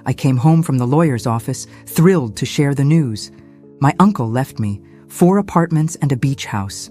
I came home from the lawyer's office, thrilled to share the news. My uncle left me 4 apartments and a beach house.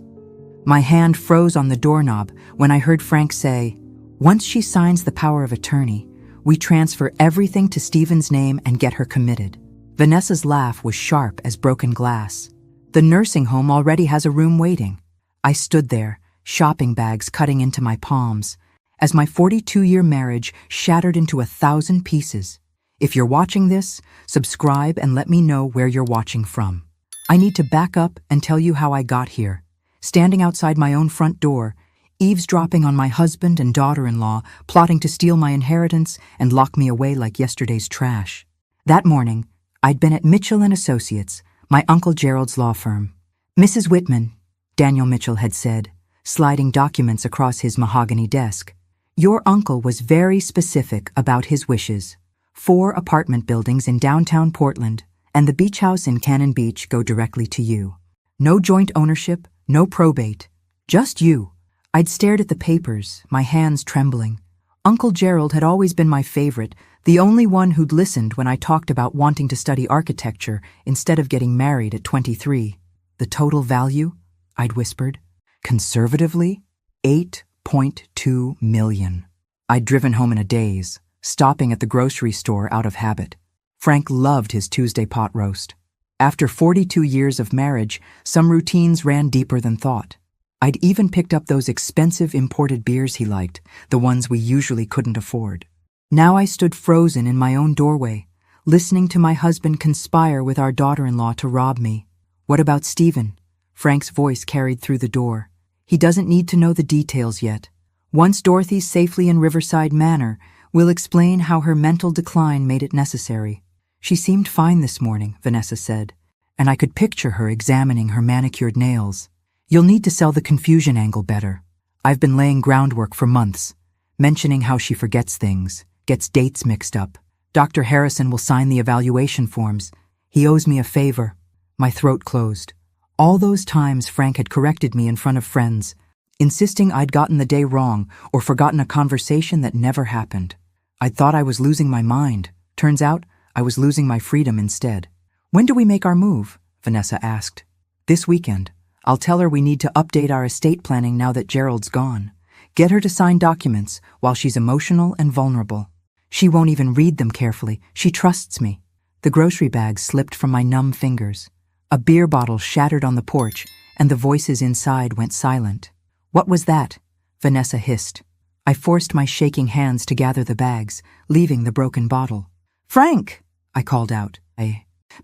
My hand froze on the doorknob when I heard Frank say, "Once she signs the power of attorney, we transfer everything to Stephen's name and get her committed." Vanessa's laugh was sharp as broken glass. "The nursing home already has a room waiting." I stood there, shopping bags cutting into my palms, as my 42-year marriage shattered into 1,000 pieces. If you're watching this, subscribe and let me know where you're watching from. I need to back up and tell you how I got here. Standing outside my own front door, eavesdropping on my husband and daughter-in-law, plotting to steal my inheritance and lock me away like yesterday's trash. That morning, I'd been at Mitchell & Associates, my Uncle Gerald's law firm. "Mrs. Whitman," Daniel Mitchell had said, sliding documents across his mahogany desk, "your uncle was very specific about his wishes. 4 apartment buildings in downtown Portland, and the beach house in Cannon Beach go directly to you. No joint ownership, no probate, just you." I'd stared at the papers, my hands trembling. Uncle Gerald had always been my favorite, the only one who'd listened when I talked about wanting to study architecture instead of getting married at 23. "The total value?" I'd whispered. "Conservatively, $8.2 million. I'd driven home in a daze, stopping at the grocery store out of habit. Frank loved his Tuesday pot roast. After 42 years of marriage, some routines ran deeper than thought. I'd even picked up those expensive imported beers he liked, the ones we usually couldn't afford. Now I stood frozen in my own doorway, listening to my husband conspire with our daughter-in-law to rob me. "What about Stephen?" Frank's voice carried through the door. "He doesn't need to know the details yet. Once Dorothy's safely in Riverside Manor, we'll explain how her mental decline made it necessary." "She seemed fine this morning," Vanessa said, and I could picture her examining her manicured nails. "You'll need to sell the confusion angle better. I've been laying groundwork for months, mentioning how she forgets things, gets dates mixed up. Dr. Harrison will sign the evaluation forms. He owes me a favor." My throat closed. All those times Frank had corrected me in front of friends, insisting I'd gotten the day wrong or forgotten a conversation that never happened. I'd thought I was losing my mind. Turns out, I was losing my freedom instead. "When do we make our move?" Vanessa asked. "This weekend. I'll tell her we need to update our estate planning now that Gerald's gone. Get her to sign documents while she's emotional and vulnerable. She won't even read them carefully. She trusts me." The grocery bags slipped from my numb fingers. A beer bottle shattered on the porch, and the voices inside went silent. "What was that?" Vanessa hissed. I forced my shaking hands to gather the bags, leaving the broken bottle. "Frank!" I called out,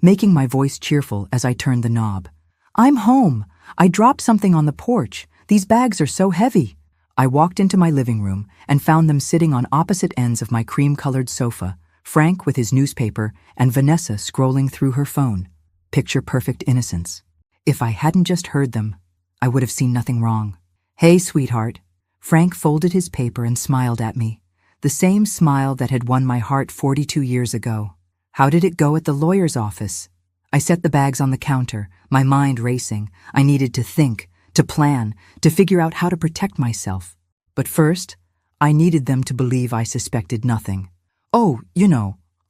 making my voice cheerful as I turned the knob. "I'm home. I dropped something on the porch. These bags are so heavy." I walked into my living room and found them sitting on opposite ends of my cream-colored sofa, Frank with his newspaper and Vanessa scrolling through her phone. Picture-perfect innocence. If I hadn't just heard them, I would have seen nothing wrong. "Hey, sweetheart." Frank folded his paper and smiled at me, the same smile that had won my heart 42 years ago. "How did it go at the lawyer's office?" I set the bags on the counter, my mind racing. I needed to think, to plan, to figure out how to protect myself. But first, I needed them to believe I suspected nothing. "Oh,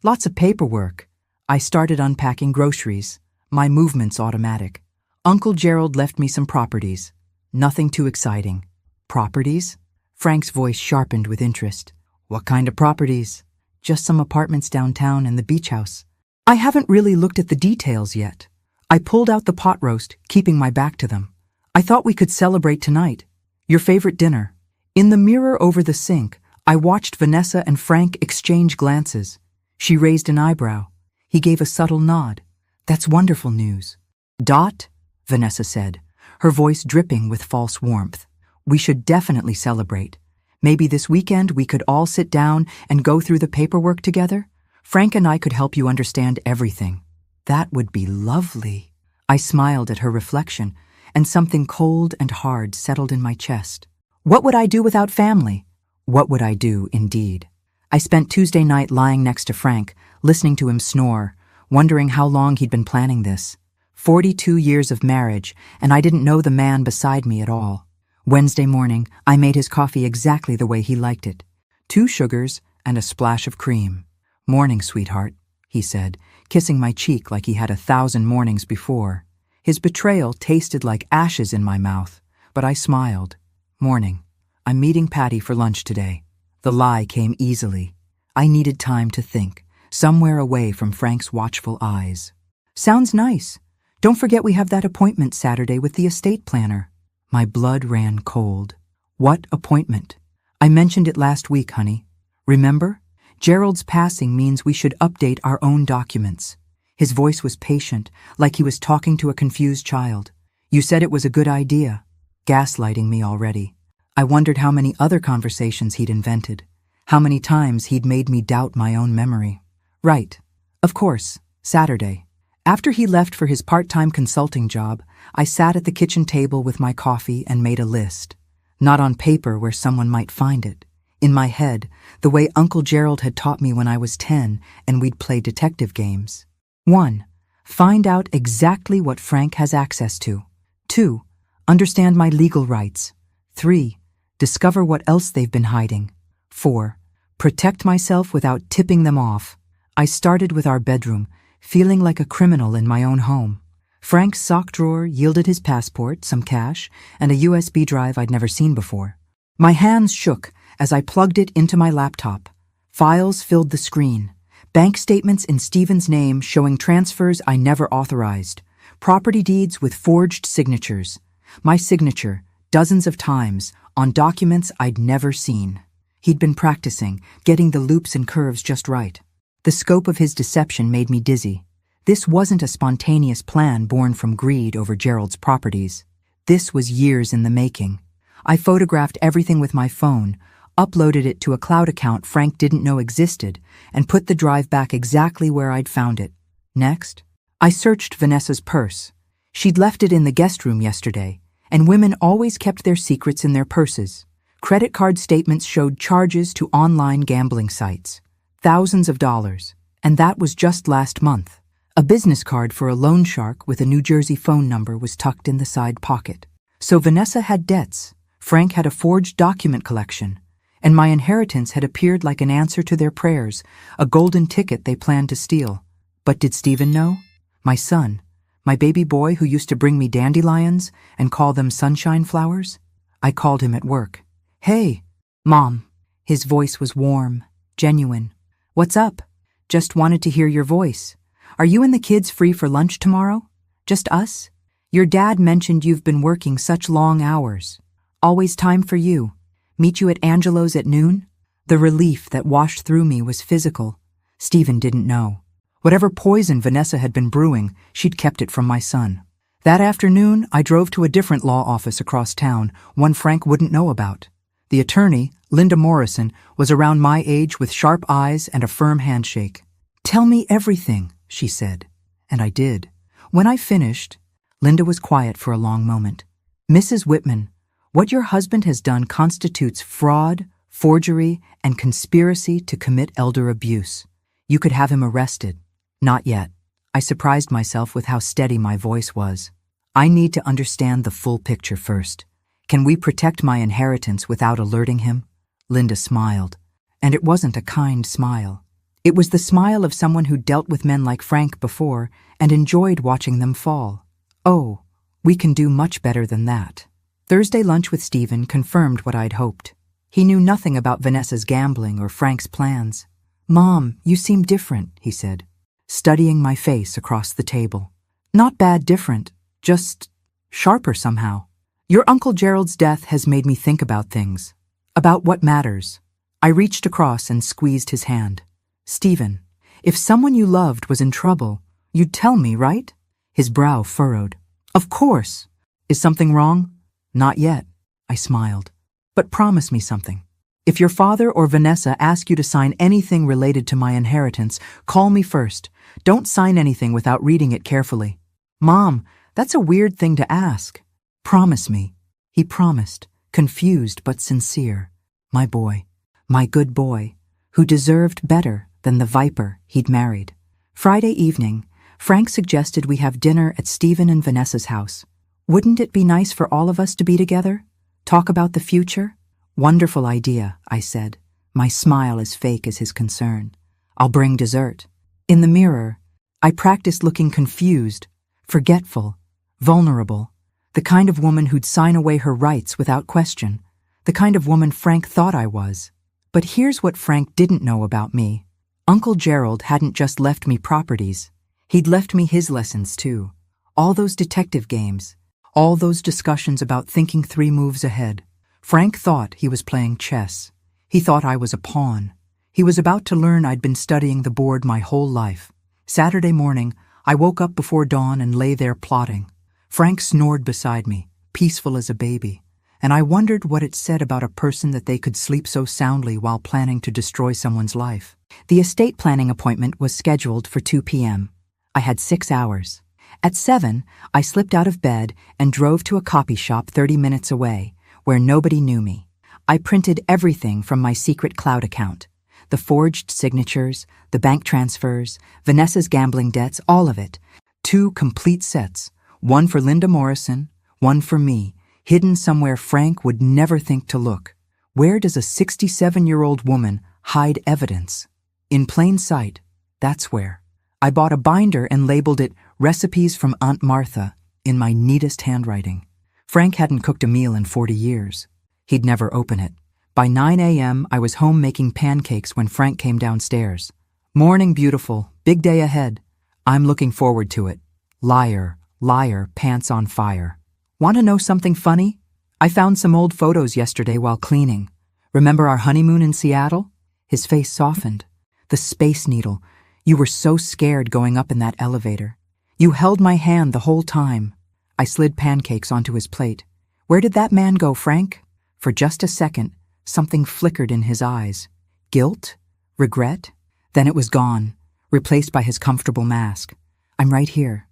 lots of paperwork." I started unpacking groceries, my movements automatic. Uncle Gerald left me some properties. Nothing too exciting. "Properties?" Frank's voice sharpened with interest. "What kind of properties?" "Just some apartments downtown and the beach house." I haven't really looked at the details yet. I pulled out the pot roast, keeping my back to them. "I thought we could celebrate tonight. Your favorite dinner." In the mirror over the sink, I watched Vanessa and Frank exchange glances. She raised an eyebrow. He gave a subtle nod. "That's wonderful news." "Dot," Vanessa said, her voice dripping with false warmth. "We should definitely celebrate. Maybe this weekend we could all sit down and go through the paperwork together. Frank and I could help you understand everything." "That would be lovely." I smiled at her reflection, and something cold and hard settled in my chest. What would I do without family? What would I do, indeed? I spent Tuesday night lying next to Frank, listening to him snore, wondering how long he'd been planning this. 42 years of marriage, and I didn't know the man beside me at all. Wednesday morning, I made his coffee exactly the way he liked it. 2 sugars and a splash of cream. "Morning, sweetheart," he said, kissing my cheek like he had 1,000 mornings before. His betrayal tasted like ashes in my mouth, but I smiled. "Morning. I'm meeting Patty for lunch today." The lie came easily. I needed time to think, somewhere away from Frank's watchful eyes. "Sounds nice. Don't forget we have that appointment Saturday with the estate planner." My blood ran cold. "What appointment?" "I mentioned it last week, honey. Remember? Gerald's passing means we should update our own documents." His voice was patient, like he was talking to a confused child. "You said it was a good idea." Gaslighting me already. I wondered how many other conversations he'd invented, how many times he'd made me doubt my own memory. "Right. Of course. Saturday." After he left for his part-time consulting job, I sat at the kitchen table with my coffee and made a list. Not on paper where someone might find it. In my head, the way Uncle Gerald had taught me when I was 10 and we'd play detective games. 1. Find out exactly what Frank has access to. 2. Understand my legal rights. 3. Discover what else they've been hiding. 4. Protect myself without tipping them off. I started with our bedroom, feeling like a criminal in my own home. Frank's sock drawer yielded his passport, some cash, and a USB drive I'd never seen before. My hands shook as I plugged it into my laptop. Files filled the screen. Bank statements in Stephen's name showing transfers I never authorized. Property deeds with forged signatures. My signature, dozens of times, on documents I'd never seen. He'd been practicing, getting the loops and curves just right. The scope of his deception made me dizzy. This wasn't a spontaneous plan born from greed over Gerald's properties. This was years in the making. I photographed everything with my phone, uploaded it to a cloud account Frank didn't know existed, and put the drive back exactly where I'd found it. Next, I searched Vanessa's purse. She'd left it in the guest room yesterday, and women always kept their secrets in their purses. Credit card statements showed charges to online gambling sites. Thousands of dollars, and that was just last month. A business card for a loan shark with a New Jersey phone number was tucked in the side pocket. So Vanessa had debts, Frank had a forged document collection, and my inheritance had appeared like an answer to their prayers, a golden ticket they planned to steal. But did Stephen know? My son, my baby boy who used to bring me dandelions and call them sunshine flowers? I called him at work. "Hey, Mom." His voice was warm, genuine. "What's up? Just wanted to hear your voice. Are you and the kids free for lunch tomorrow? Just us? Your dad mentioned you've been working such long hours. Always time for you. Meet you at Angelo's at noon?" The relief that washed through me was physical. Stephen didn't know. Whatever poison Vanessa had been brewing, she'd kept it from my son. That afternoon, I drove to a different law office across town, one Frank wouldn't know about. The attorney, Linda Morrison, was around my age with sharp eyes and a firm handshake. "Tell me everything," she said. And I did. When I finished, Linda was quiet for a long moment. "Mrs. Whitman, what your husband has done constitutes fraud, forgery, and conspiracy to commit elder abuse. You could have him arrested." "Not yet." I surprised myself with how steady my voice was. "I need to understand the full picture first. Can we protect my inheritance without alerting him?" Linda smiled. And it wasn't a kind smile. It was the smile of someone who dealt with men like Frank before and enjoyed watching them fall. "Oh, we can do much better than that." Thursday lunch with Stephen confirmed what I'd hoped. He knew nothing about Vanessa's gambling or Frank's plans. "Mom, you seem different," he said, studying my face across the table. "Not bad different, just sharper somehow. Your Uncle Gerald's death has made me think about things, about what matters." I reached across and squeezed his hand. "Stephen, if someone you loved was in trouble, you'd tell me, right?" His brow furrowed. "Of course. Is something wrong?" "Not yet," I smiled. "But promise me something. If your father or Vanessa ask you to sign anything related to my inheritance, call me first. Don't sign anything without reading it carefully." "Mom, that's a weird thing to ask." "Promise me." He promised, confused but sincere. My boy, my good boy, who deserved better than the viper he'd married. Friday evening, Frank suggested we have dinner at Stephen and Vanessa's house. Wouldn't it be nice for all of us to be together? Talk about the future? "Wonderful idea," I said, my smile as fake as his concern. I'll bring dessert. In the mirror, I practiced looking confused, forgetful, vulnerable, the kind of woman who'd sign away her rights without question, the kind of woman Frank thought I was. But here's what Frank didn't know about me. Uncle Gerald hadn't just left me properties. He'd left me his lessons too. All those detective games, all those discussions about thinking 3 moves ahead. Frank thought he was playing chess. He thought I was a pawn. He was about to learn I'd been studying the board my whole life. Saturday morning, I woke up before dawn and lay there plotting. Frank snored beside me, peaceful as a baby, and I wondered what it said about a person that they could sleep so soundly while planning to destroy someone's life. The estate planning appointment was scheduled for 2 p.m. I had 6 hours. At 7, I slipped out of bed and drove to a copy shop 30 minutes away, where nobody knew me. I printed everything from my secret cloud account. The forged signatures, the bank transfers, Vanessa's gambling debts, all of it. 2 complete sets, one for Linda Morrison, one for me, hidden somewhere Frank would never think to look. Where does a 67-year-old woman hide evidence? In plain sight, that's where. I bought a binder and labeled it Recipes from Aunt Martha in my neatest handwriting. Frank hadn't cooked a meal in 40 years. He'd never open it. By 9 a.m., I was home making pancakes when Frank came downstairs. Morning, beautiful. Big day ahead. I'm looking forward to it. Liar, liar, pants on fire. Want to know something funny? I found some old photos yesterday while cleaning. Remember our honeymoon in Seattle? His face softened. The Space Needle. You were so scared going up in that elevator. You held my hand the whole time. I slid pancakes onto his plate. Where did that man go, Frank? For just a second, something flickered in his eyes. Guilt? Regret? Then it was gone, replaced by his comfortable mask. I'm right here.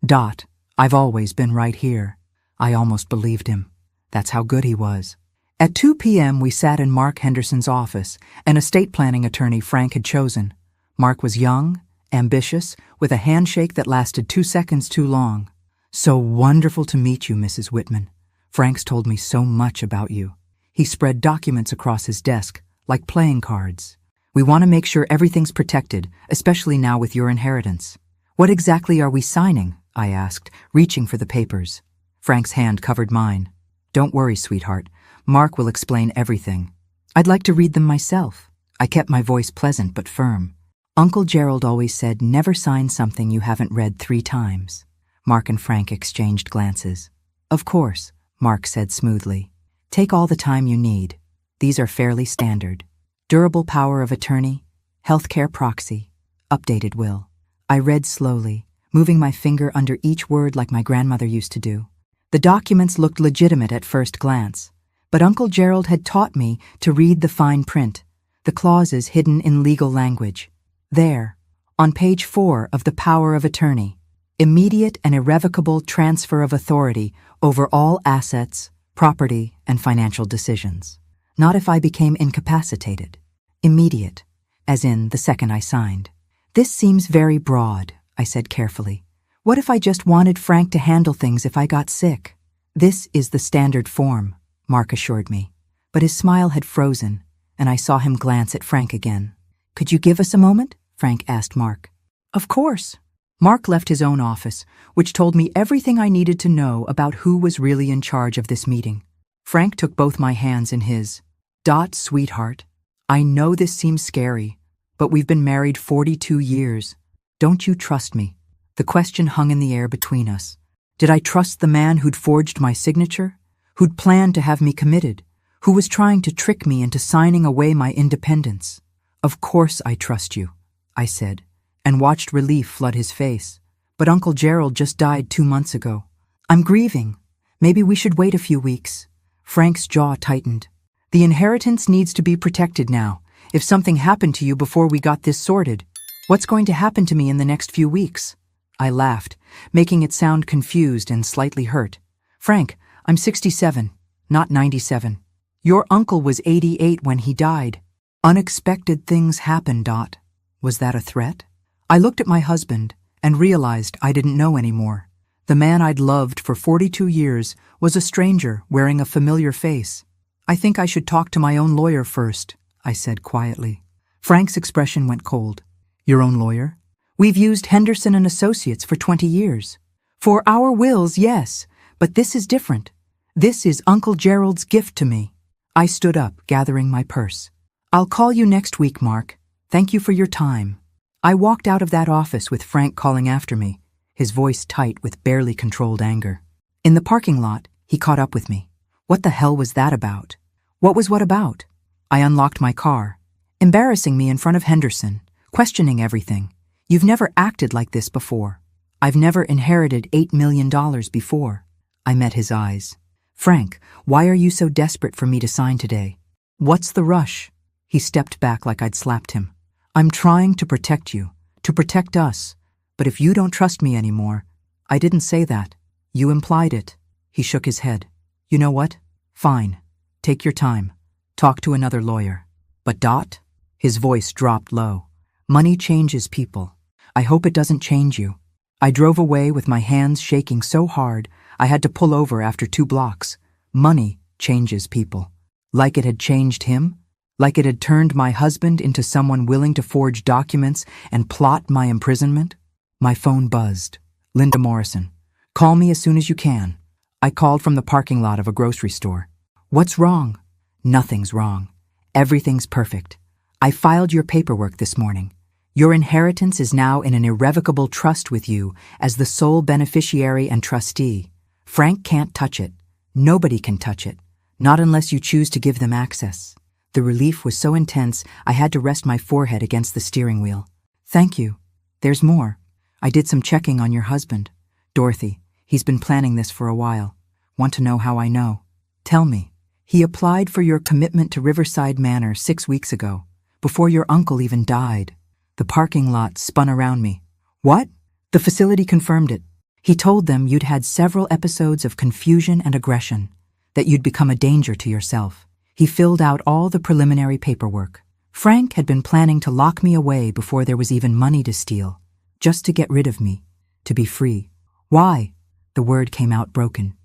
Dot, I've always been right here. I almost believed him. That's how good he was. At 2 p.m. we sat in Mark Henderson's office, an estate planning attorney Frank had chosen. Mark was young, ambitious, with a handshake that lasted 2 seconds too long. So wonderful to meet you, Mrs. Whitman. Frank's told me so much about you. He spread documents across his desk, like playing cards. We want to make sure everything's protected, especially now with your inheritance. What exactly are we signing? I asked, reaching for the papers. Frank's hand covered mine. Don't worry, sweetheart. Mark will explain everything. I'd like to read them myself. I kept my voice pleasant but firm. Uncle Gerald always said never sign something you haven't read 3 times. Mark and Frank exchanged glances. Of course, Mark said smoothly. Take all the time you need. These are fairly standard. Durable power of attorney, healthcare proxy, updated will. I read slowly, moving my finger under each word like my grandmother used to do. The documents looked legitimate at first glance, but Uncle Gerald had taught me to read the fine print, the clauses hidden in legal language. There, on page 4 of the power of attorney, immediate and irrevocable transfer of authority over all assets, property, and financial decisions. Not if I became incapacitated. Immediate, as in the second I signed. This seems very broad, I said carefully. What if I just wanted Frank to handle things if I got sick? This is the standard form, Mark assured me. But his smile had frozen, and I saw him glance at Frank again. Could you give us a moment? Frank asked Mark. Of course. Mark left his own office, which told me everything I needed to know about who was really in charge of this meeting. Frank took both my hands in his. Dot, sweetheart, I know this seems scary, but we've been married 42 years. Don't you trust me? The question hung in the air between us. Did I trust the man who'd forged my signature? Who'd planned to have me committed? Who was trying to trick me into signing away my independence? Of course I trust you, I said, and watched relief flood his face. But Uncle Gerald just died 2 months ago. I'm grieving. Maybe we should wait a few weeks. Frank's jaw tightened. The inheritance needs to be protected now. If something happened to you before we got this sorted, what's going to happen to me in the next few weeks? I laughed, making it sound confused and slightly hurt. Frank, I'm 67, not 97. Your uncle was 88 when he died. Unexpected things happen, Dot. Was that a threat? I looked at my husband and realized I didn't know anymore. The man I'd loved for 42 years was a stranger wearing a familiar face. I think I should talk to my own lawyer first, I said quietly. Frank's expression went cold. Your own lawyer? We've used Henderson and Associates for 20 years. For our wills, yes, but this is different. This is Uncle Gerald's gift to me. I stood up, gathering my purse. I'll call you next week, Mark. Thank you for your time. I walked out of that office with Frank calling after me, his voice tight with barely controlled anger. In the parking lot, he caught up with me. What the hell was that about? What was what about? I unlocked my car, embarrassing me in front of Henderson, questioning everything. You've never acted like this before. I've never inherited $8 million before. I met his eyes. Frank, why are you so desperate for me to sign today? What's the rush? He stepped back like I'd slapped him. I'm trying to protect you, to protect us. But if you don't trust me anymore, I didn't say that. You implied it. He shook his head. You know what? Fine. Take your time. Talk to another lawyer. But Dot? His voice dropped low. Money changes people. I hope it doesn't change you. I drove away with my hands shaking so hard I had to pull over after 2 blocks. Money changes people. Like it had changed him? Like it had turned my husband into someone willing to forge documents and plot my imprisonment? My phone buzzed. Linda Morrison. Call me as soon as you can. I called from the parking lot of a grocery store. What's wrong? Nothing's wrong. Everything's perfect. I filed your paperwork this morning. Your inheritance is now in an irrevocable trust with you as the sole beneficiary and trustee. Frank can't touch it. Nobody can touch it. Not unless you choose to give them access. The relief was so intense I had to rest my forehead against the steering wheel. Thank you. There's more. I did some checking on your husband, Dorothy. He's been planning this for a while. Want to know how I know? Tell me. He applied for your commitment to Riverside Manor 6 weeks ago, before your uncle even died. The parking lot spun around me. What? The facility confirmed it. He told them you'd had several episodes of confusion and aggression, that you'd become a danger to yourself. He filled out all the preliminary paperwork. Frank had been planning to lock me away before there was even money to steal, just to get rid of me, to be free. Why? The word came out broken.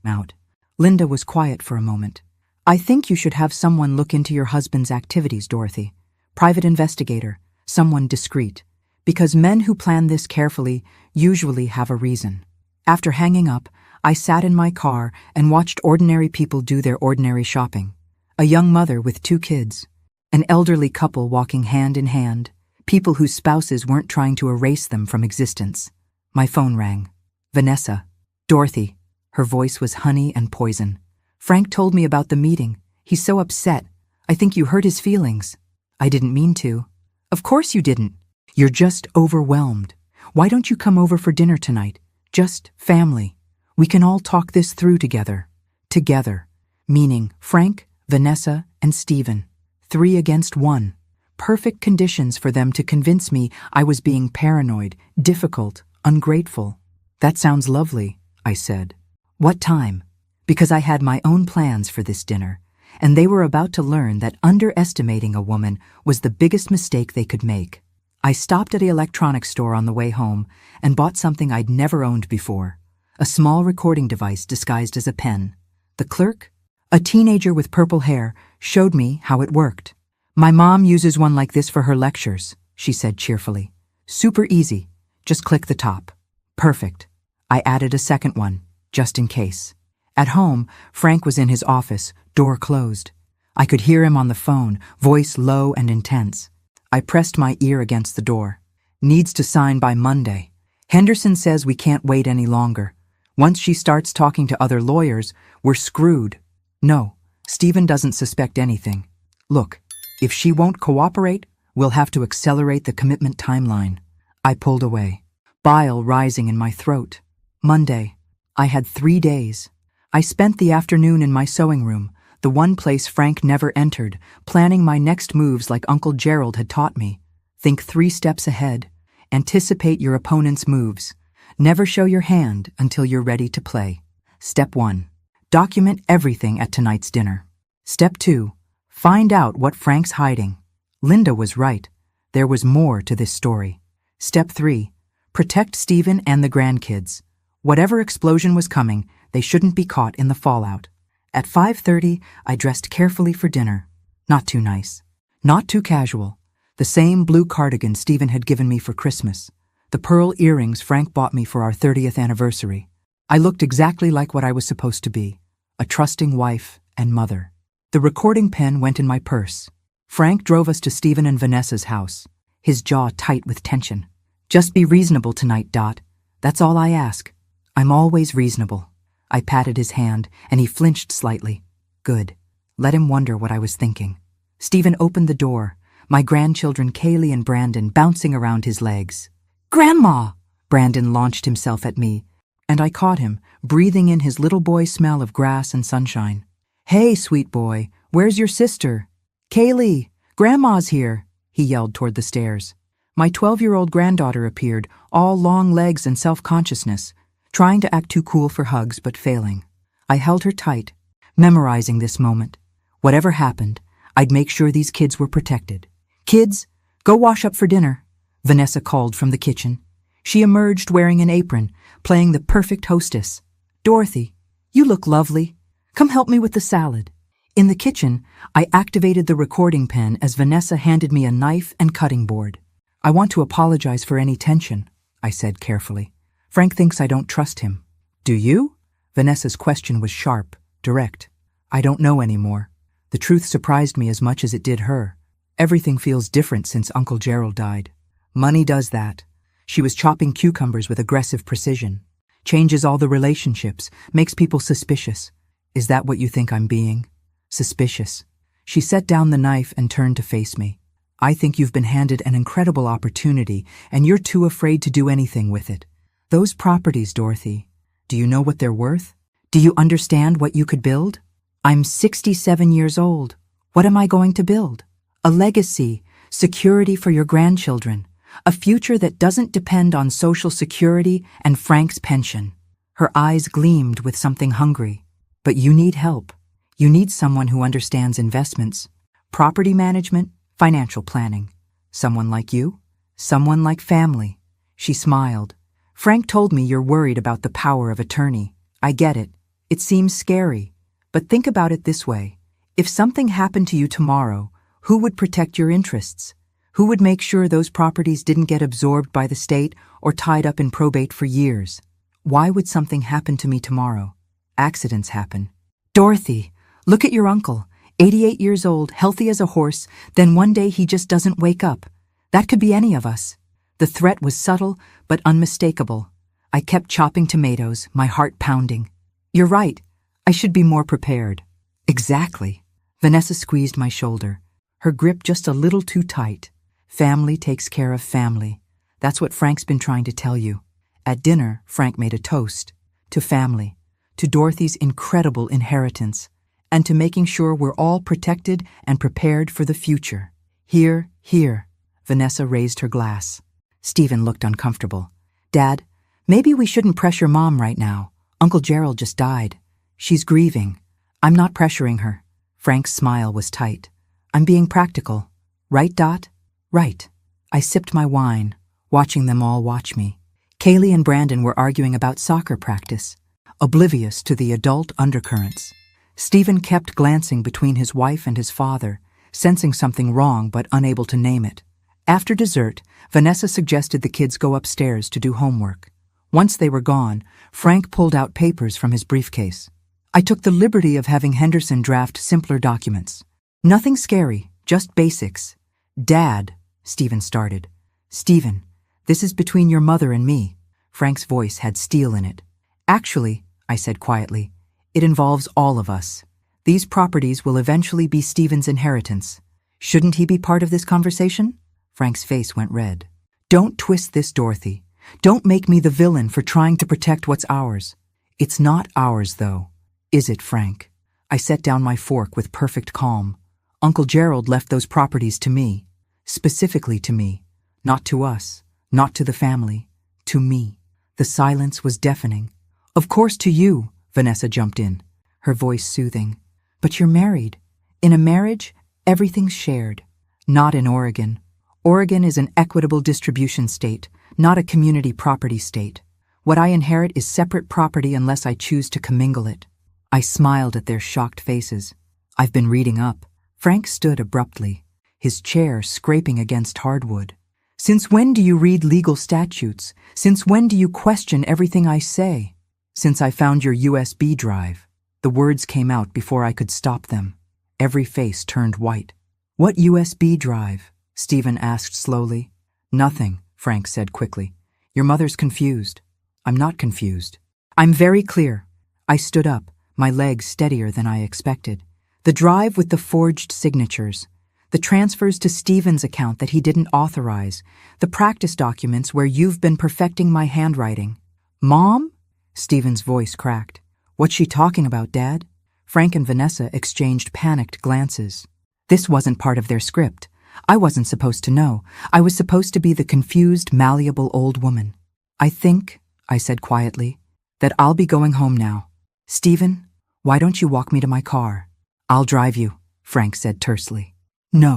Linda was quiet for a moment. I think you should have someone look into your husband's activities, Dorothy. Private investigator. Someone discreet, because men who plan this carefully usually have a reason. After hanging up, I sat in my car and watched ordinary people do their ordinary shopping. A young mother with 2 kids, an elderly couple walking hand in hand, people whose spouses weren't trying to erase them from existence. My phone rang. Vanessa. Dorothy. Her voice was honey and poison. Frank told me about the meeting. He's so upset. I think you hurt his feelings. I didn't mean to. Of course you didn't. You're just overwhelmed. Why don't you come over for dinner tonight? Just family. We can all talk this through together. Together. Meaning Frank, Vanessa, and Stephen. 3 against 1. Perfect conditions for them to convince me I was being paranoid, difficult, ungrateful. That sounds lovely, I said. What time? Because I had my own plans for this dinner, and they were about to learn that underestimating a woman was the biggest mistake they could make. I stopped at the electronics store on the way home and bought something I'd never owned before. A small recording device disguised as a pen. The clerk, a teenager with purple hair, showed me how it worked. My mom uses one like this for her lectures, she said cheerfully. Super easy. Just click the top. Perfect. I added a second one, just in case. At home, Frank was in his office, door closed. I could hear him on the phone, voice low and intense. I pressed my ear against the door. Needs to sign by Monday. Henderson says we can't wait any longer. Once she starts talking to other lawyers, we're screwed. No, Stephen doesn't suspect anything. Look, if she won't cooperate, we'll have to accelerate the commitment timeline. I pulled away, bile rising in my throat. Monday. I had 3 days. I spent the afternoon in my sewing room, the one place Frank never entered, planning my next moves like Uncle Gerald had taught me. Think 3 steps ahead. Anticipate your opponent's moves. Never show your hand until you're ready to play. Step 1. Document everything at tonight's dinner. Step 2. Find out what Frank's hiding. Linda was right. There was more to this story. Step 3. Protect Stephen and the grandkids. Whatever explosion was coming, they shouldn't be caught in the fallout. At 5:30, I dressed carefully for dinner. Not too nice. Not too casual. The same blue cardigan Stephen had given me for Christmas. The pearl earrings Frank bought me for our 30th anniversary. I looked exactly like what I was supposed to be, a trusting wife and mother. The recording pen went in my purse. Frank drove us to Stephen and Vanessa's house, his jaw tight with tension. Just be reasonable tonight, Dot. That's all I ask. I'm always reasonable. I patted his hand, and he flinched slightly. Good. Let him wonder what I was thinking. Stephen opened the door, my grandchildren Kaylee and Brandon bouncing around his legs. Grandma! Brandon launched himself at me, and I caught him, breathing in his little boy smell of grass and sunshine. Hey, sweet boy, where's your sister? Kaylee, Grandma's here, he yelled toward the stairs. My 12-year-old granddaughter appeared, all long legs and self-consciousness, trying to act too cool for hugs but failing. I held her tight, memorizing this moment. Whatever happened, I'd make sure these kids were protected. Kids, go wash up for dinner, Vanessa called from the kitchen. She emerged wearing an apron, playing the perfect hostess. Dorothy, you look lovely. Come help me with the salad. In the kitchen, I activated the recording pen as Vanessa handed me a knife and cutting board. I want to apologize for any tension, I said carefully. Frank thinks I don't trust him. Do you? Vanessa's question was sharp, direct. I don't know anymore. The truth surprised me as much as it did her. Everything feels different since Uncle Gerald died. Money does that. She was chopping cucumbers with aggressive precision. Changes all the relationships, makes people suspicious. Is that what you think I'm being? Suspicious. She set down the knife and turned to face me. I think you've been handed an incredible opportunity, and you're too afraid to do anything with it. Those properties, Dorothy, do you know what they're worth? Do you understand what you could build? I'm 67 years old. What am I going to build? A legacy, security for your grandchildren, a future that doesn't depend on Social Security and Frank's pension. Her eyes gleamed with something hungry. But you need help. You need someone who understands investments, property management, financial planning. Someone like you? Someone like family. She smiled. Frank told me you're worried about the power of attorney. I get it. It seems scary. But think about it this way. If something happened to you tomorrow, who would protect your interests? Who would make sure those properties didn't get absorbed by the state or tied up in probate for years? Why would something happen to me tomorrow? Accidents happen. Dorothy, look at your uncle, 88 years old, healthy as a horse, then one day he just doesn't wake up. That could be any of us. The threat was subtle but unmistakable. I kept chopping tomatoes, my heart pounding. You're right. I should be more prepared. Exactly. Vanessa squeezed my shoulder, her grip just a little too tight. Family takes care of family. That's what Frank's been trying to tell you. At dinner, Frank made a toast. To family. To Dorothy's incredible inheritance. And to making sure we're all protected and prepared for the future. Here, here. Vanessa raised her glass. Stephen looked uncomfortable. Dad, maybe we shouldn't pressure Mom right now. Uncle Gerald just died. She's grieving. I'm not pressuring her. Frank's smile was tight. I'm being practical. Right, Dot? Right. I sipped my wine, watching them all watch me. Kaylee and Brandon were arguing about soccer practice, oblivious to the adult undercurrents. Stephen kept glancing between his wife and his father, sensing something wrong but unable to name it. After dessert, Vanessa suggested the kids go upstairs to do homework. Once they were gone, Frank pulled out papers from his briefcase. I took the liberty of having Henderson draft simpler documents. Nothing scary, just basics. Dad, Stephen started. Stephen, this is between your mother and me. Frank's voice had steel in it. Actually, I said quietly, it involves all of us. These properties will eventually be Stephen's inheritance. Shouldn't he be part of this conversation? Frank's face went red. Don't twist this, Dorothy. Don't make me the villain for trying to protect what's ours. It's not ours, though. Is it, Frank? I set down my fork with perfect calm. Uncle Gerald left those properties to me. Specifically to me. Not to us. Not to the family. To me. The silence was deafening. Of course to you, Vanessa jumped in, her voice soothing. But you're married. In a marriage, everything's shared. Not in Oregon. Oregon is an equitable distribution state, not a community property state. What I inherit is separate property unless I choose to commingle it. I smiled at their shocked faces. I've been reading up. Frank stood abruptly. his chair scraping against hardwood. "Since when do you read legal statutes? Since when do you question everything I say?" "Since I found your USB drive." The words came out before I could stop them. Every face turned white. "What USB drive?" Stephen asked slowly. "Nothing," Frank said quickly. "Your mother's confused." "I'm not confused. I'm very clear." I stood up, my legs steadier than I expected. "The drive with the forged signatures. The transfers to Stephen's account that he didn't authorize. The practice documents where you've been perfecting my handwriting." "Mom?" Stephen's voice cracked. "What's she talking about, Dad?" Frank and Vanessa exchanged panicked glances. This wasn't part of their script. I wasn't supposed to know. I was supposed to be the confused, malleable old woman. "I think," I said quietly, "that I'll be going home now. Stephen, why don't you walk me to my car?" "I'll drive you," Frank said tersely. "No."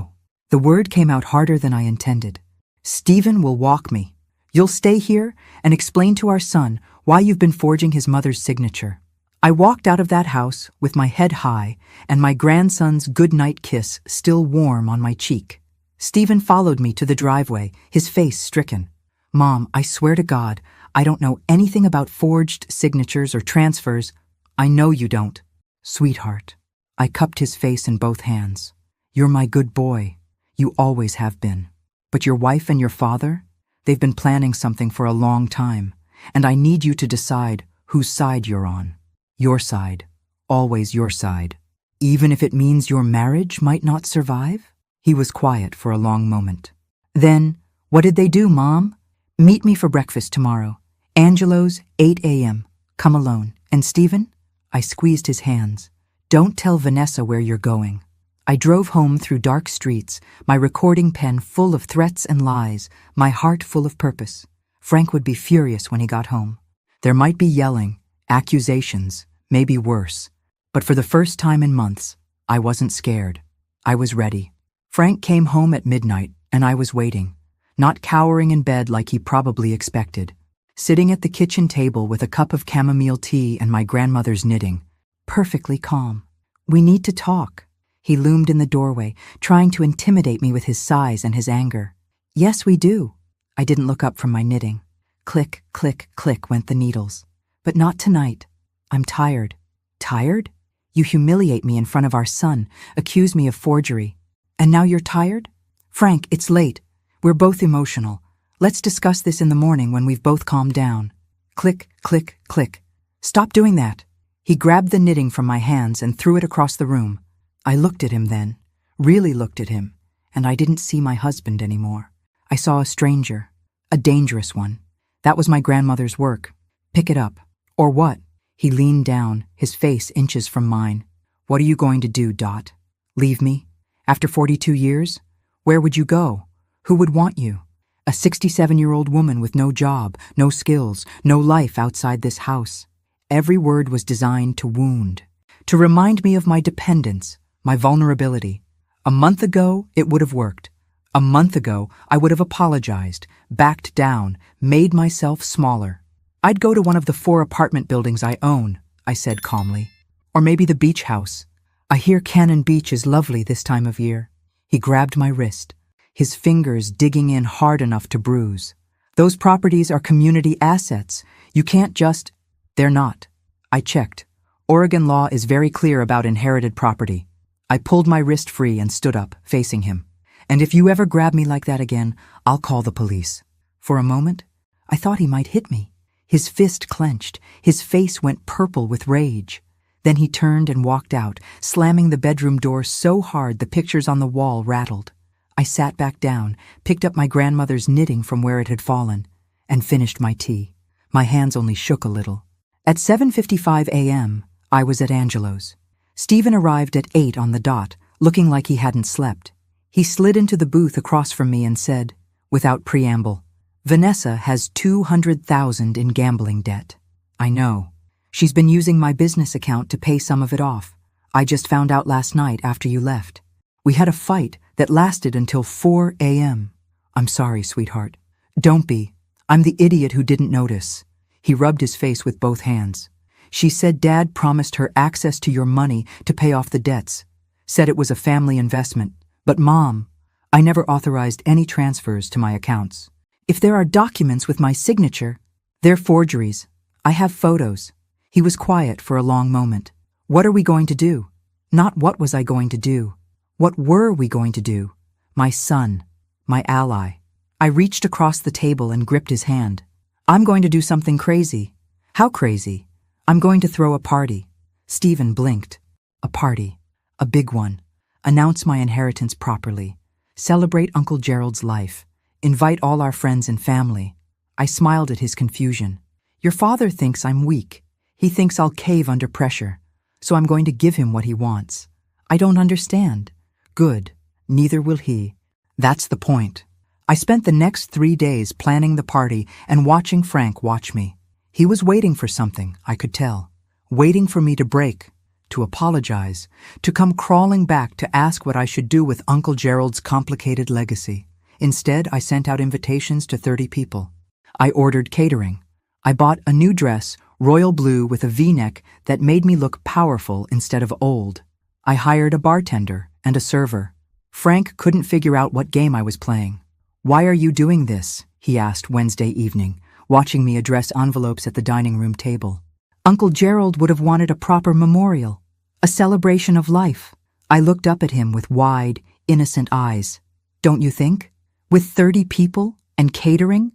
The word came out harder than I intended. "Stephen will walk me. You'll stay here and explain to our son why you've been forging his mother's signature." I walked out of that house with my head high and my grandson's goodnight kiss still warm on my cheek. Stephen followed me to the driveway, his face stricken. "Mom, I swear to God, I don't know anything about forged signatures or transfers." "I know you don't." "Sweetheart." I cupped his face in both hands. "You're my good boy. You always have been. But your wife and your father? They've been planning something for a long time, and I need you to decide whose side you're on. Your side. Always your side. Even if it means your marriage might not survive?" He was quiet for a long moment. "Then, what did they do, Mom?" "Meet me for breakfast tomorrow. Angelo's, 8 a.m. Come alone. And Stephen?" I squeezed his hands. "Don't tell Vanessa where you're going." I drove home through dark streets, my recording pen full of threats and lies, my heart full of purpose. Frank would be furious when he got home. There might be yelling, accusations, maybe worse. But for the first time in months, I wasn't scared. I was ready. Frank came home at midnight, and I was waiting, not cowering in bed like he probably expected. Sitting at the kitchen table with a cup of chamomile tea and my grandmother's knitting, perfectly calm. "We need to talk." He loomed in the doorway, trying to intimidate me with his size and his anger. "Yes, we do." I didn't look up from my knitting. Click, click, click went the needles. "But not tonight. I'm tired." "Tired? You humiliate me in front of our son, accuse me of forgery. And now you're tired?" "Frank, it's late. We're both emotional. Let's discuss this in the morning when we've both calmed down." Click, click, click. "Stop doing that." He grabbed the knitting from my hands and threw it across the room. I looked at him then, really looked at him, and I didn't see my husband anymore. I saw a stranger, a dangerous one. That was my grandmother's work. "Pick it up." "Or what?" He leaned down, his face inches from mine. "What are you going to do, Dot? Leave me? After 42 years? Where would you go? Who would want you? A 67-year-old woman with no job, no skills, no life outside this house." Every word was designed to wound, to remind me of my dependence, my vulnerability. A month ago, it would have worked. A month ago, I would have apologized, backed down, made myself smaller. "I'd go to one of the 4 apartment buildings I own," I said calmly. "Or maybe the beach house. I hear Cannon Beach is lovely this time of year." He grabbed my wrist, his fingers digging in hard enough to bruise. "Those properties are community assets. You can't just—" "They're not." I checked. Oregon law is very clear about inherited property. I pulled my wrist free and stood up, facing him. "And if you ever grab me like that again, I'll call the police." For a moment, I thought he might hit me. His fist clenched, his face went purple with rage. Then he turned and walked out, slamming the bedroom door so hard the pictures on the wall rattled. I sat back down, picked up my grandmother's knitting from where it had fallen, and finished my tea. My hands only shook a little. At 7:55 a.m., I was at Angelo's. Stephen arrived at 8 on the dot, looking like he hadn't slept. He slid into the booth across from me and said, without preamble, "Vanessa has $200,000 in gambling debt." "I know. She's been using my business account to pay some of it off. I just found out last night after you left. We had a fight that lasted until 4 a.m. "I'm sorry, sweetheart." "Don't be. I'm the idiot who didn't notice." He rubbed his face with both hands. "She said Dad promised her access to your money to pay off the debts. Said it was a family investment. But Mom, I never authorized any transfers to my accounts. If there are documents with my signature, they're forgeries. I have photos. He was quiet for a long moment. What are we going to do? Not what was I going to do. What were we going to do? My son, my ally. I reached across the table and gripped his hand. I'm going to do something crazy. How crazy? I'm going to throw a party. Stephen blinked. A party. A big one. Announce my inheritance properly. Celebrate Uncle Gerald's life. Invite all our friends and family. I smiled at his confusion. Your father thinks I'm weak. He thinks I'll cave under pressure. So I'm going to give him what he wants. I don't understand. Good. Neither will he. That's the point. I spent the next 3 days planning the party and watching Frank watch me. He was waiting for something, I could tell. Waiting for me to break, to apologize, to come crawling back to ask what I should do with Uncle Gerald's complicated legacy. Instead, I sent out invitations to 30 people. I ordered catering. I bought a new dress, royal blue with a V-neck that made me look powerful instead of old. I hired a bartender and a server. Frank couldn't figure out what game I was playing. Why are you doing this? He asked Wednesday evening, watching me address envelopes at the dining room table. Uncle Gerald would have wanted a proper memorial, a celebration of life. I looked up at him with wide, innocent eyes. Don't you think? With 30 people and catering?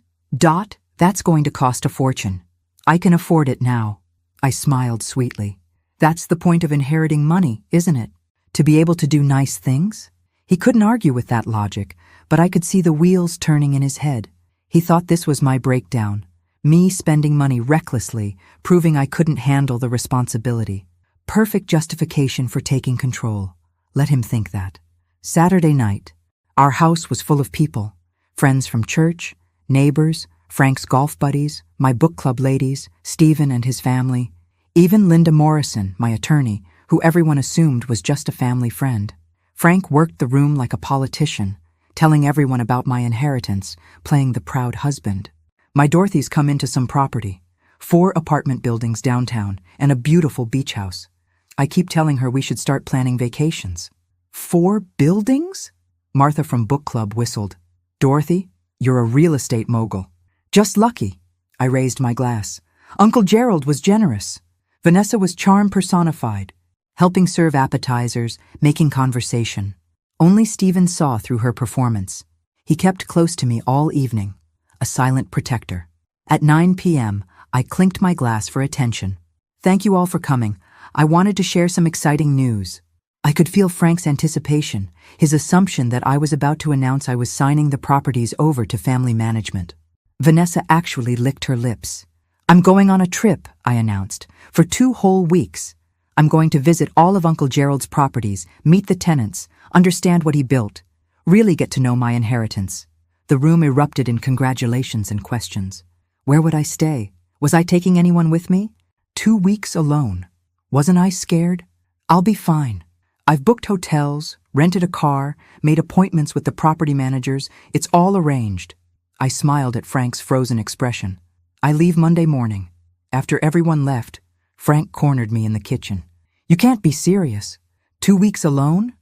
That's going to cost a fortune. I can afford it now. I smiled sweetly. That's the point of inheriting money, isn't it? To be able to do nice things? He couldn't argue with that logic, but I could see the wheels turning in his head. He thought this was my breakdown. Me spending money recklessly, proving I couldn't handle the responsibility. Perfect justification for taking control. Let him think that. Saturday night. Our house was full of people. Friends from church, neighbors, Frank's golf buddies, my book club ladies, Stephen and his family, even Linda Morrison, my attorney, who everyone assumed was just a family friend. Frank worked the room like a politician, telling everyone about my inheritance, playing the proud husband. My Dorothy's come into some property, 4 apartment buildings downtown and a beautiful beach house. I keep telling her we should start planning vacations. 4 buildings? Martha from book club whistled. Dorothy, you're a real estate mogul. Just lucky. I raised my glass. Uncle Gerald was generous. Vanessa was charm personified, helping serve appetizers, making conversation. Only Stephen saw through her performance. He kept close to me all evening, a silent protector. At 9 p.m., I clinked my glass for attention. Thank you all for coming. I wanted to share some exciting news. I could feel Frank's anticipation, his assumption that I was about to announce I was signing the properties over to family management. Vanessa actually licked her lips. I'm going on a trip, I announced, for 2 whole weeks. I'm going to visit all of Uncle Gerald's properties, meet the tenants, understand what he built, really get to know my inheritance. The room erupted in congratulations and questions. Where would I stay? Was I taking anyone with me? 2 weeks alone. Wasn't I scared? I'll be fine. I've booked hotels, rented a car, made appointments with the property managers. It's all arranged. I smiled at Frank's frozen expression. I leave Monday morning. After everyone left, Frank cornered me in the kitchen. You can't be serious. 2 weeks alone?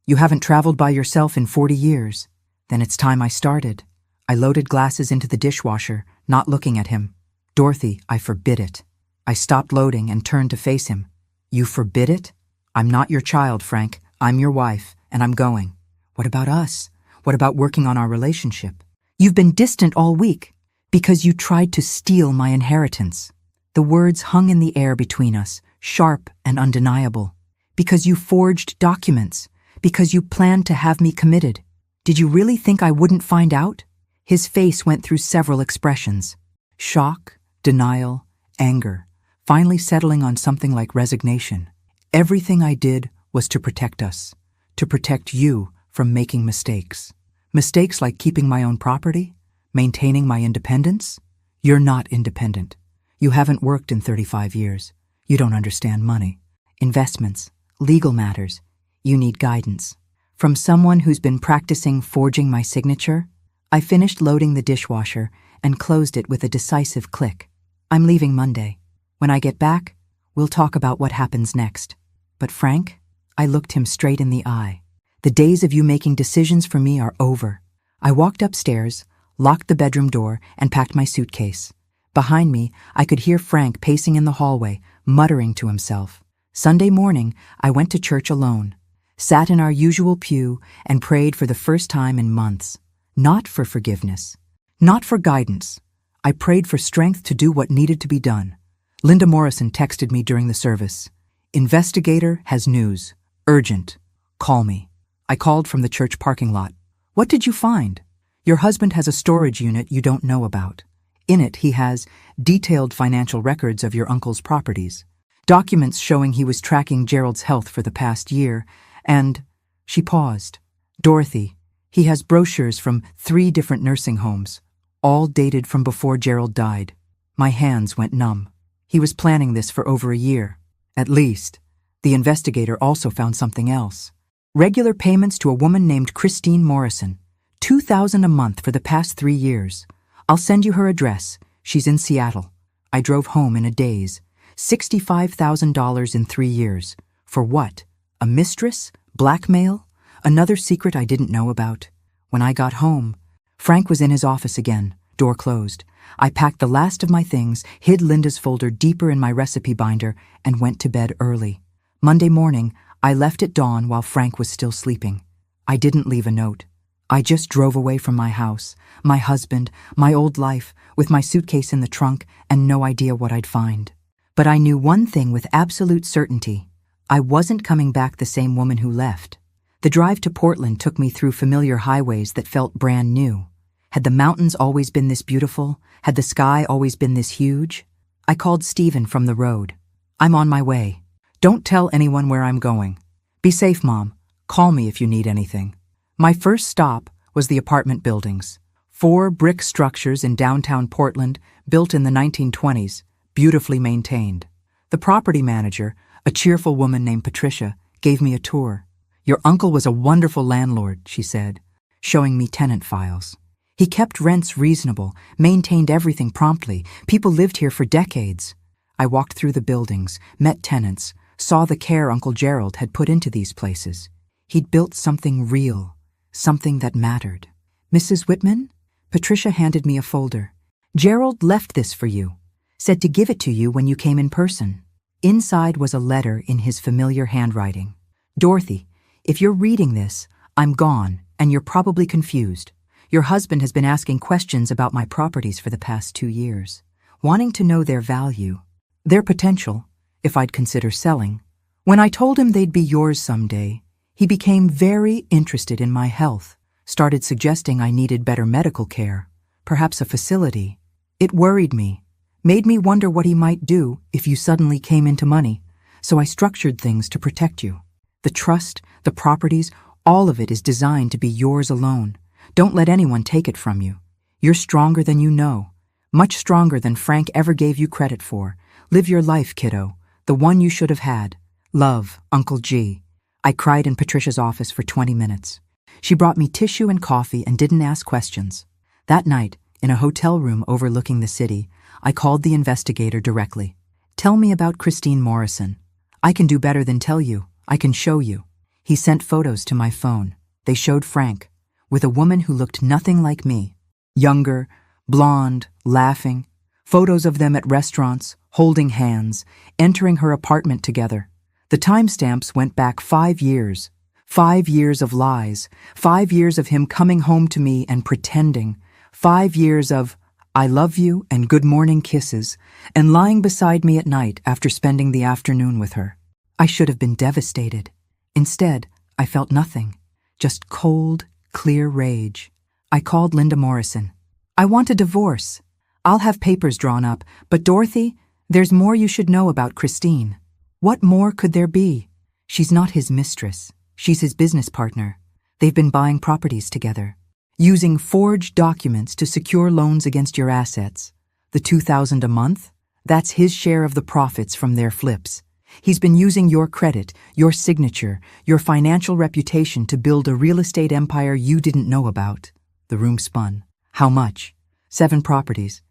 You haven't traveled by yourself in 40 years. Then it's time I started. I loaded glasses into the dishwasher, not looking at him. Dorothy, I forbid it. I stopped loading and turned to face him. You forbid it? I'm not your child, Frank. I'm your wife, and I'm going. What about us? What about working on our relationship? You've been distant all week because you tried to steal my inheritance. The words hung in the air between us, sharp and undeniable. Because you forged documents. Because you planned to have me committed. Did you really think I wouldn't find out? His face went through several expressions. Shock, denial, anger, finally settling on something like resignation. Everything I did was to protect us, to protect you from making mistakes. Mistakes like keeping my own property, maintaining my independence. You're not independent. You haven't worked in 35 years. You don't understand money, investments, legal matters. You need guidance. From someone who's been practicing forging my signature, I finished loading the dishwasher and closed it with a decisive click. I'm leaving Monday. When I get back, we'll talk about what happens next. But Frank, I looked him straight in the eye. The days of you making decisions for me are over. I walked upstairs, locked the bedroom door, and packed my suitcase. Behind me, I could hear Frank pacing in the hallway, muttering to himself. Sunday morning, I went to church alone, sat in our usual pew, and prayed for the first time in months. Not for forgiveness, not for guidance. I prayed for strength to do what needed to be done. Linda Morrison texted me during the service. "Investigator has news. Urgent. Call me." I called from the church parking lot. "What did you find?" "Your husband has a storage unit you don't know about. In it, he has detailed financial records of your uncle's properties, documents showing he was tracking Gerald's health for the past year, and—" She paused. "Dorothy, he has brochures from 3 different nursing homes, all dated from before Gerald died." My hands went numb. He was planning this for over a year. At least. The investigator also found something else. Regular payments to a woman named Christine Morrison. $2,000 a month for the past 3 years. "I'll send you her address. She's in Seattle." I drove home in a daze. $65,000 in 3 years. For what? A mistress? Blackmail? Another secret I didn't know about? When I got home, Frank was in his office again, door closed. I packed the last of my things, hid Linda's folder deeper in my recipe binder, and went to bed early. Monday morning, I left at dawn while Frank was still sleeping. I didn't leave a note. I just drove away from my house, my husband, my old life, with my suitcase in the trunk and no idea what I'd find. But I knew one thing with absolute certainty. I wasn't coming back the same woman who left. The drive to Portland took me through familiar highways that felt brand new. Had the mountains always been this beautiful? Had the sky always been this huge? I called Stephen from the road. "I'm on my way. Don't tell anyone where I'm going. Be safe, Mom. Call me if you need anything." My first stop was the apartment buildings. 4 brick structures in downtown Portland, built in the 1920s, beautifully maintained. The property manager, a cheerful woman named Patricia, gave me a tour. "Your uncle was a wonderful landlord," she said, showing me tenant files. "He kept rents reasonable, maintained everything promptly. People lived here for decades." I walked through the buildings, met tenants, saw the care Uncle Gerald had put into these places. He'd built something real, something that mattered. "Mrs. Whitman?" Patricia handed me a folder. "Gerald left this for you. Said to give it to you when you came in person." Inside was a letter in his familiar handwriting. "Dorothy, if you're reading this, I'm gone, and you're probably confused. Your husband has been asking questions about my properties for the past 2 years, wanting to know their value, their potential, if I'd consider selling. When I told him they'd be yours someday, he became very interested in my health, started suggesting I needed better medical care, perhaps a facility. It worried me, made me wonder what he might do if you suddenly came into money, so I structured things to protect you. The trust, the properties, all of it is designed to be yours alone. Don't let anyone take it from you. You're stronger than you know, much stronger than Frank ever gave you credit for. Live your life, kiddo, the one you should have had. Love, Uncle G." I cried in Patricia's office for 20 minutes. She brought me tissue and coffee and didn't ask questions. That night, in a hotel room overlooking the city, I called the investigator directly. "Tell me about Christine Morrison." "I can do better than tell you. I can show you." He sent photos to my phone. They showed Frank, with a woman who looked nothing like me. Younger, blonde, laughing. Photos of them at restaurants, holding hands, entering her apartment together. The timestamps went back 5 years. 5 years of lies. 5 years of him coming home to me and pretending. 5 years of "I love you" and good morning kisses, and lying beside me at night after spending the afternoon with her. I should have been devastated. Instead, I felt nothing. Just cold, clear rage. I called Linda Morrison. "I want a divorce. I'll have papers drawn up, but Dorothy, there's more you should know about Christine." What more could there be? She's not his mistress. She's his business partner. They've been buying properties together, using forged documents to secure loans against your assets. The $2,000 a month? That's his share of the profits from their flips. He's been using your credit, your signature, your financial reputation to build a real estate empire you didn't know about. The room spun. How much? 7 properties.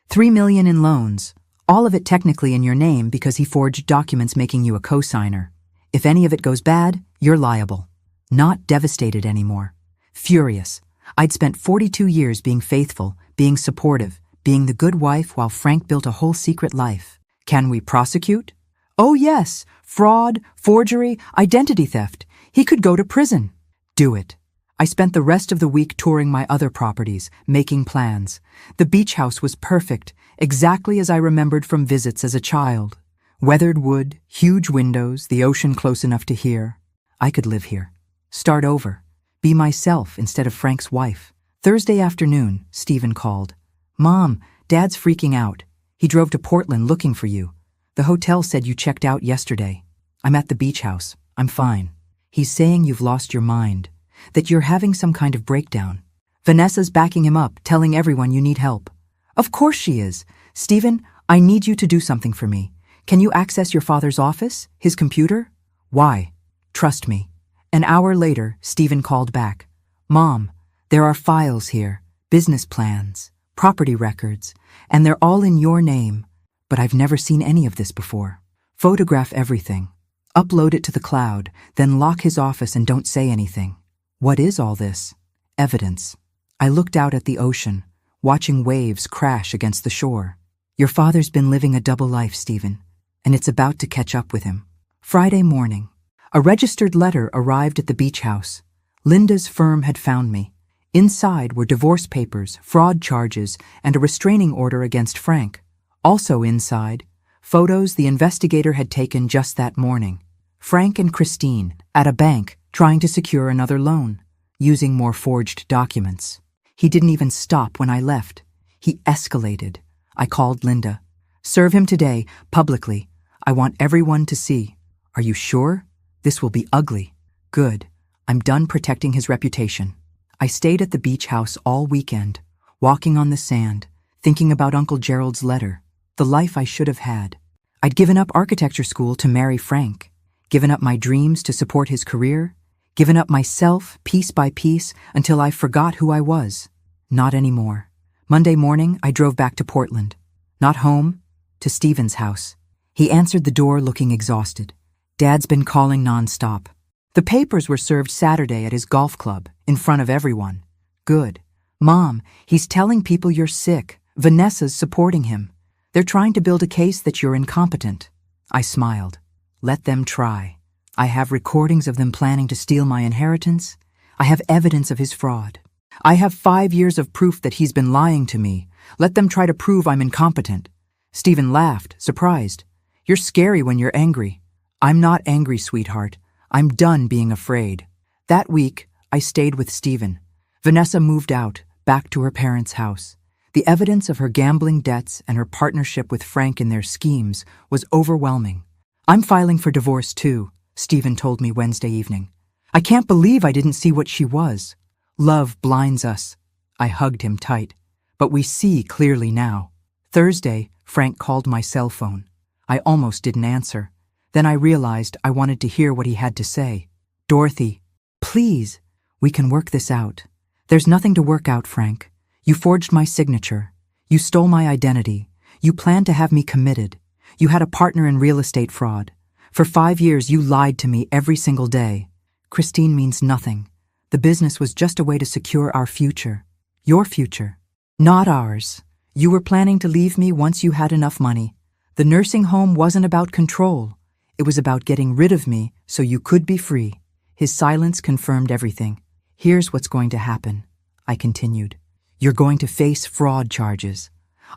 $3 million in loans. All of it technically in your name because he forged documents making you a co-signer. If any of it goes bad, you're liable. Not devastated anymore. Furious. I'd spent 42 years being faithful, being supportive, being the good wife while Frank built a whole secret life. Can we prosecute? Oh yes, fraud, forgery, identity theft. He could go to prison. Do it. I spent the rest of the week touring my other properties, making plans. The beach house was perfect, exactly as I remembered from visits as a child. Weathered wood, huge windows, the ocean close enough to hear. I could live here. Start over. Be myself instead of Frank's wife. Thursday afternoon, Stephen called. Mom, Dad's freaking out. He drove to Portland looking for you. The hotel said you checked out yesterday. I'm at the beach house. I'm fine. He's saying you've lost your mind, that you're having some kind of breakdown. Vanessa's backing him up, telling everyone you need help. Of course she is. Stephen, I need you to do something for me. Can you access your father's office, his computer? Why? Trust me. An hour later, Stephen called back. Mom, there are files here, business plans, property records, and they're all in your name, but I've never seen any of this before. Photograph everything. Upload it to the cloud, then lock his office and don't say anything. What is all this? Evidence. I looked out at the ocean, watching waves crash against the shore. Your father's been living a double life, Stephen, and it's about to catch up with him. Friday morning. A registered letter arrived at the beach house. Linda's firm had found me. Inside were divorce papers, fraud charges, and a restraining order against Frank. Also inside, photos the investigator had taken just that morning. Frank and Christine, at a bank, trying to secure another loan, using more forged documents. He didn't even stop when I left. He escalated. I called Linda. Serve him today, publicly. I want everyone to see. Are you sure? This will be ugly. Good. I'm done protecting his reputation. I stayed at the beach house all weekend, walking on the sand, thinking about Uncle Gerald's letter, the life I should have had. I'd given up architecture school to marry Frank, given up my dreams to support his career, given up myself piece by piece until I forgot who I was. Not anymore. Monday morning, I drove back to Portland. Not home, to Stephen's house. He answered the door looking exhausted. Dad's been calling nonstop. The papers were served Saturday at his golf club, in front of everyone. Good. Mom, he's telling people you're sick. Vanessa's supporting him. They're trying to build a case that you're incompetent. I smiled. Let them try. I have recordings of them planning to steal my inheritance. I have evidence of his fraud. I have 5 years of proof that he's been lying to me. Let them try to prove I'm incompetent. Stephen laughed, surprised. You're scary when you're angry. I'm not angry, sweetheart. I'm done being afraid. That week, I stayed with Stephen. Vanessa moved out, back to her parents' house. The evidence of her gambling debts and her partnership with Frank in their schemes was overwhelming. I'm filing for divorce too, Stephen told me Wednesday evening. I can't believe I didn't see what she was. Love blinds us. I hugged him tight. But we see clearly now. Thursday, Frank called my cell phone. I almost didn't answer. Then I realized I wanted to hear what he had to say. Dorothy, please, we can work this out. There's nothing to work out, Frank. You forged my signature. You stole my identity. You planned to have me committed. You had a partner in real estate fraud. For 5 years, you lied to me every single day. Christine means nothing. The business was just a way to secure our future. Your future. Not ours. You were planning to leave me once you had enough money. The nursing home wasn't about control. It was about getting rid of me so you could be free. His silence confirmed everything. Here's what's going to happen, I continued. You're going to face fraud charges.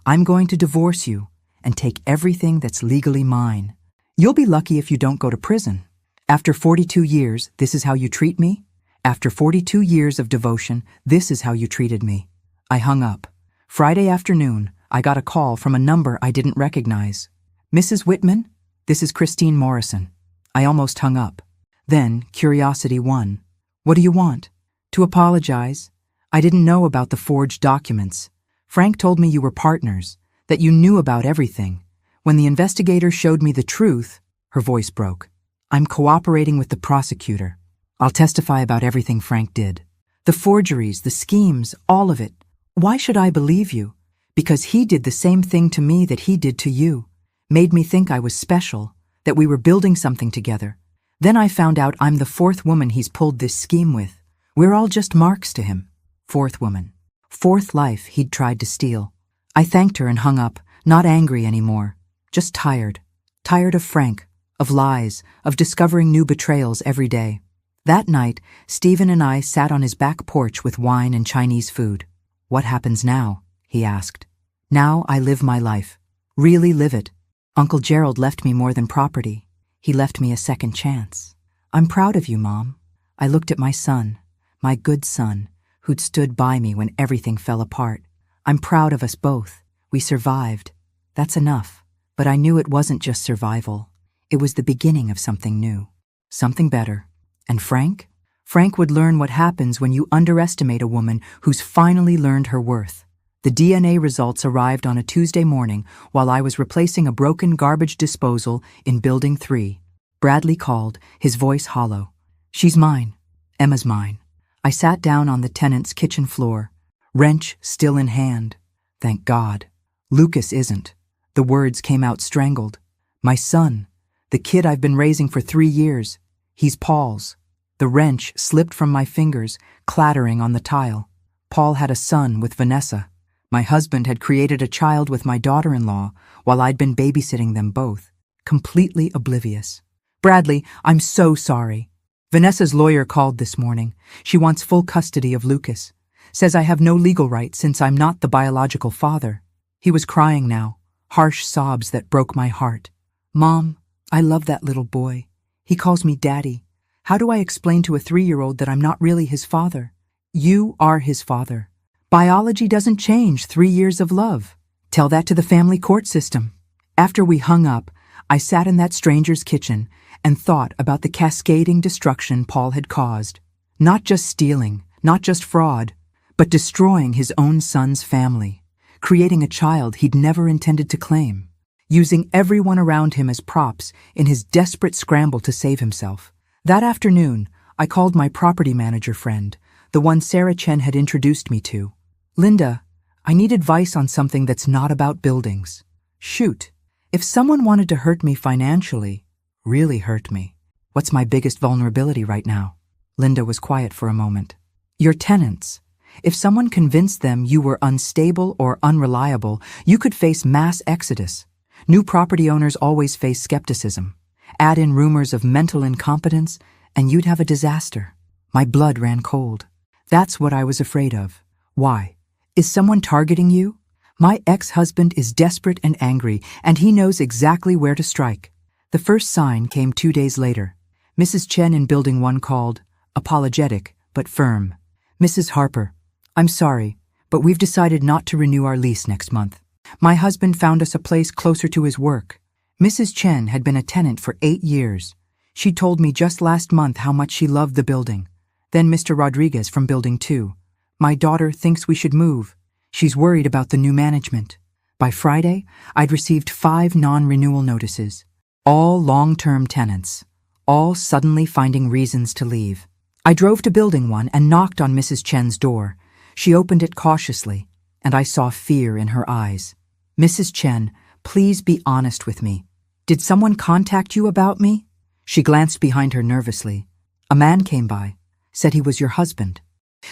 I'm going to divorce you and take everything that's legally mine. You'll be lucky if you don't go to prison. After 42 years, this is how you treat me? After 42 years of devotion, this is how you treated me. I hung up. Friday afternoon, I got a call from a number I didn't recognize. Mrs. Whitman? This is Christine Morrison. I almost hung up. Then, curiosity won. What do you want? To apologize. I didn't know about the forged documents. Frank told me you were partners, that you knew about everything. When the investigator showed me the truth, her voice broke. I'm cooperating with the prosecutor. I'll testify about everything Frank did. The forgeries, the schemes, all of it. Why should I believe you? Because he did the same thing to me that he did to you. Made me think I was special, that we were building something together. Then I found out I'm the fourth woman he's pulled this scheme with. We're all just marks to him. Fourth woman. Fourth life he'd tried to steal. I thanked her and hung up, not angry anymore. Just tired. Tired of Frank, of lies, of discovering new betrayals every day. That night, Stephen and I sat on his back porch with wine and Chinese food. "What happens now?" he asked. "Now I live my life. Really live it. Uncle Gerald left me more than property. He left me a second chance. I'm proud of you, Mom." I looked at my son, my good son, who'd stood by me when everything fell apart. "I'm proud of us both. We survived. That's enough." But I knew it wasn't just survival. It was the beginning of something new. Something better. And Frank? Frank would learn what happens when you underestimate a woman who's finally learned her worth. The DNA results arrived on a Tuesday morning while I was replacing a broken garbage disposal in Building 3. Bradley called, his voice hollow. "She's mine. Emma's mine." I sat down on the tenant's kitchen floor, wrench still in hand. Thank God. Lucas isn't. The words came out strangled. My son, the kid I've been raising for 3 years, he's Paul's. The wrench slipped from my fingers, clattering on the tile. Paul had a son with Vanessa. My husband had created a child with my daughter-in-law while I'd been babysitting them both, completely oblivious. "Bradley, I'm so sorry. Vanessa's lawyer called this morning. She wants full custody of Lucas. Says I have no legal right since I'm not the biological father." He was crying now, harsh sobs that broke my heart. "Mom, I love that little boy. He calls me Daddy. How do I explain to a 3-year-old that I'm not really his father?" "You are his father. Biology doesn't change 3 years of love. Tell that to the family court system." After we hung up, I sat in that stranger's kitchen and thought about the cascading destruction Paul had caused. Not just stealing, not just fraud, but destroying his own son's family, creating a child he'd never intended to claim, using everyone around him as props in his desperate scramble to save himself. That afternoon, I called my property manager friend, the one Sarah Chen had introduced me to. "Linda, I need advice on something that's not about buildings." "Shoot. If someone wanted to hurt me financially, really hurt me, what's my biggest vulnerability right now?" Linda was quiet for a moment. "Your tenants. If someone convinced them you were unstable or unreliable, you could face mass exodus. New property owners always face skepticism. Add in rumors of mental incompetence, and you'd have a disaster." My blood ran cold. That's what I was afraid of. "Why? Is someone targeting you?" "My ex-husband is desperate and angry, and he knows exactly where to strike." The first sign came 2 days later. Mrs. Chen in Building 1 called, apologetic but firm. "Mrs. Harper, I'm sorry, but we've decided not to renew our lease next month. My husband found us a place closer to his work." Mrs. Chen had been a tenant for 8 years. She told me just last month how much she loved the building. Then Mr. Rodriguez from Building 2. "My daughter thinks we should move. She's worried about the new management." By Friday, I'd received 5 non-renewal notices. All long-term tenants, all suddenly finding reasons to leave. I drove to Building 1 and knocked on Mrs. Chen's door. She opened it cautiously, and I saw fear in her eyes. "Mrs. Chen, please be honest with me. Did someone contact you about me?" She glanced behind her nervously. "A man came by, said he was your husband,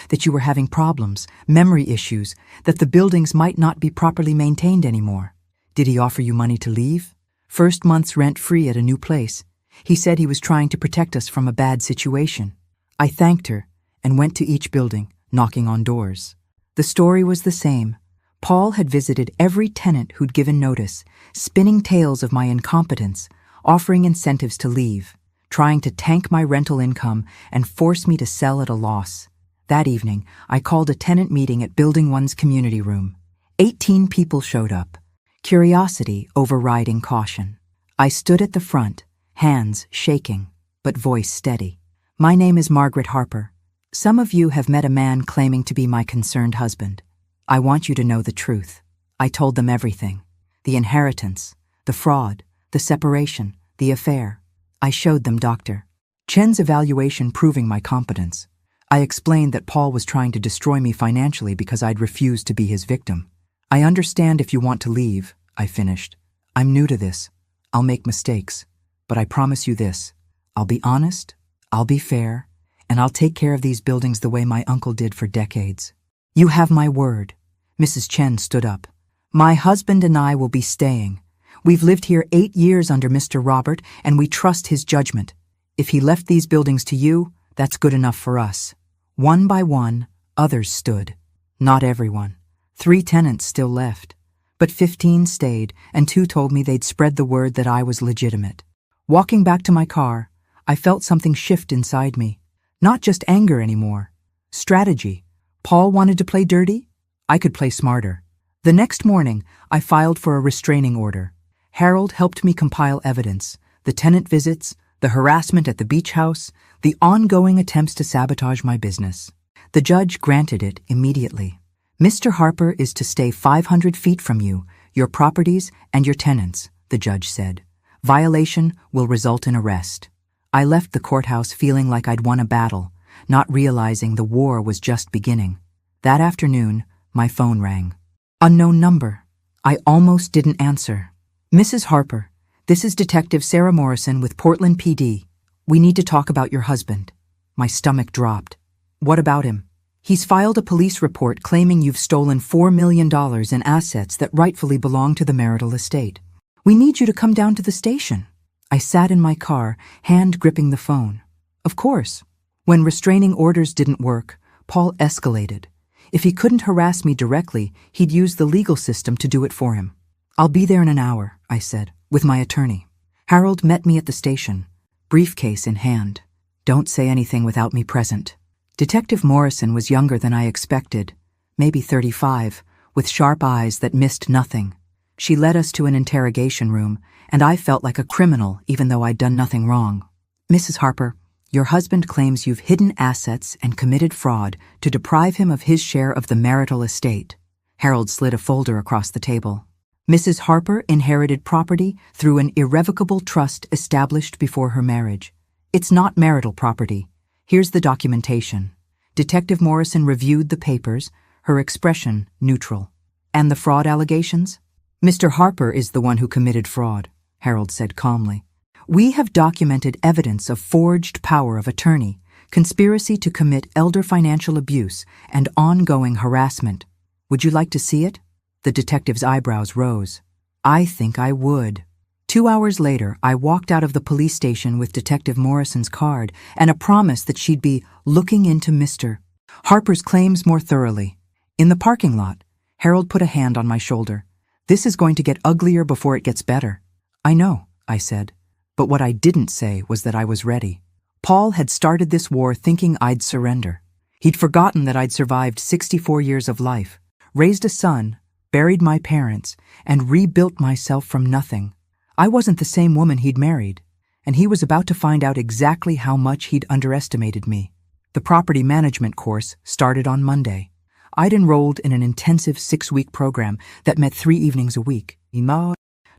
that you were having problems, memory issues, that the buildings might not be properly maintained anymore. Did he offer you money to leave?" "First month's rent free at a new place. He said he was trying to protect us from a bad situation." I thanked her and went to each building, knocking on doors. The story was the same. Paul had visited every tenant who'd given notice, spinning tales of my incompetence, offering incentives to leave, trying to tank my rental income and force me to sell at a loss. That evening, I called a tenant meeting at Building 1's community room. 18 people showed up, curiosity overriding caution. I stood at the front, hands shaking, but voice steady. "My name is Margaret Harper. Some of you have met a man claiming to be my concerned husband. I want you to know the truth." I told them everything. The inheritance, the fraud, the separation, the affair. I showed them Dr. Chen's evaluation proving my competence. I explained that Paul was trying to destroy me financially because I'd refused to be his victim. "I understand if you want to leave," I finished. "I'm new to this. I'll make mistakes. But I promise you this. I'll be honest, I'll be fair, and I'll take care of these buildings the way my uncle did for decades. You have my word. Mrs. Chen stood up. My husband and I will be staying. We've lived here 8 years under Mr. Robert, and we trust his judgment. If he left these buildings to you, that's good enough for us. One by one, others stood. Not everyone. 3 tenants still left. But 15 stayed, and 2 told me they'd spread the word that I was legitimate. Walking back to my car, I felt something shift inside me. Not just anger anymore. Strategy. Paul wanted to play dirty? I could play smarter. The next morning, I filed for a restraining order. Harold helped me compile evidence, the tenant visits, the harassment at the beach house, the ongoing attempts to sabotage my business. The judge granted it immediately. Mr. Harper is to stay 500 feet from you, your properties, and your tenants, the judge said. Violation will result in arrest. I left the courthouse feeling like I'd won a battle, not realizing the war was just beginning. That afternoon, my phone rang. Unknown number. I almost didn't answer. Mrs. Harper, this is Detective Sarah Morrison with Portland PD. We need to talk about your husband. My stomach dropped. What about him? He's filed a police report claiming you've stolen $4 million in assets that rightfully belong to the marital estate. We need you to come down to the station. I sat in my car, hand gripping the phone. Of course. When restraining orders didn't work, Paul escalated. If he couldn't harass me directly, he'd use the legal system to do it for him. I'll be there in an hour, I said, with my attorney. Harold met me at the station, briefcase in hand. Don't say anything without me present. Detective Morrison was younger than I expected, maybe 35, with sharp eyes that missed nothing. She led us to an interrogation room, and I felt like a criminal even though I'd done nothing wrong. Mrs. Harper, your husband claims you've hidden assets and committed fraud to deprive him of his share of the marital estate. Harold slid a folder across the table. Mrs. Harper inherited property through an irrevocable trust established before her marriage. It's not marital property. Here's the documentation. Detective Morrison reviewed the papers, her expression neutral. And the fraud allegations? Mr. Harper is the one who committed fraud, Harold said calmly. We have documented evidence of forged power of attorney, conspiracy to commit elder financial abuse, and ongoing harassment. Would you like to see it? The detective's eyebrows rose. I think I would. 2 hours later, I walked out of the police station with Detective Morrison's card and a promise that she'd be looking into Mr. Harper's claims more thoroughly. In the parking lot, Harold put a hand on my shoulder. This is going to get uglier before it gets better. I know, I said. But what I didn't say was that I was ready. Paul had started this war thinking I'd surrender. He'd forgotten that I'd survived 64 years of life, raised a son, buried my parents, and rebuilt myself from nothing. I wasn't the same woman he'd married, and he was about to find out exactly how much he'd underestimated me. The property management course started on Monday. I'd enrolled in an intensive 6-week program that met 3 evenings a week,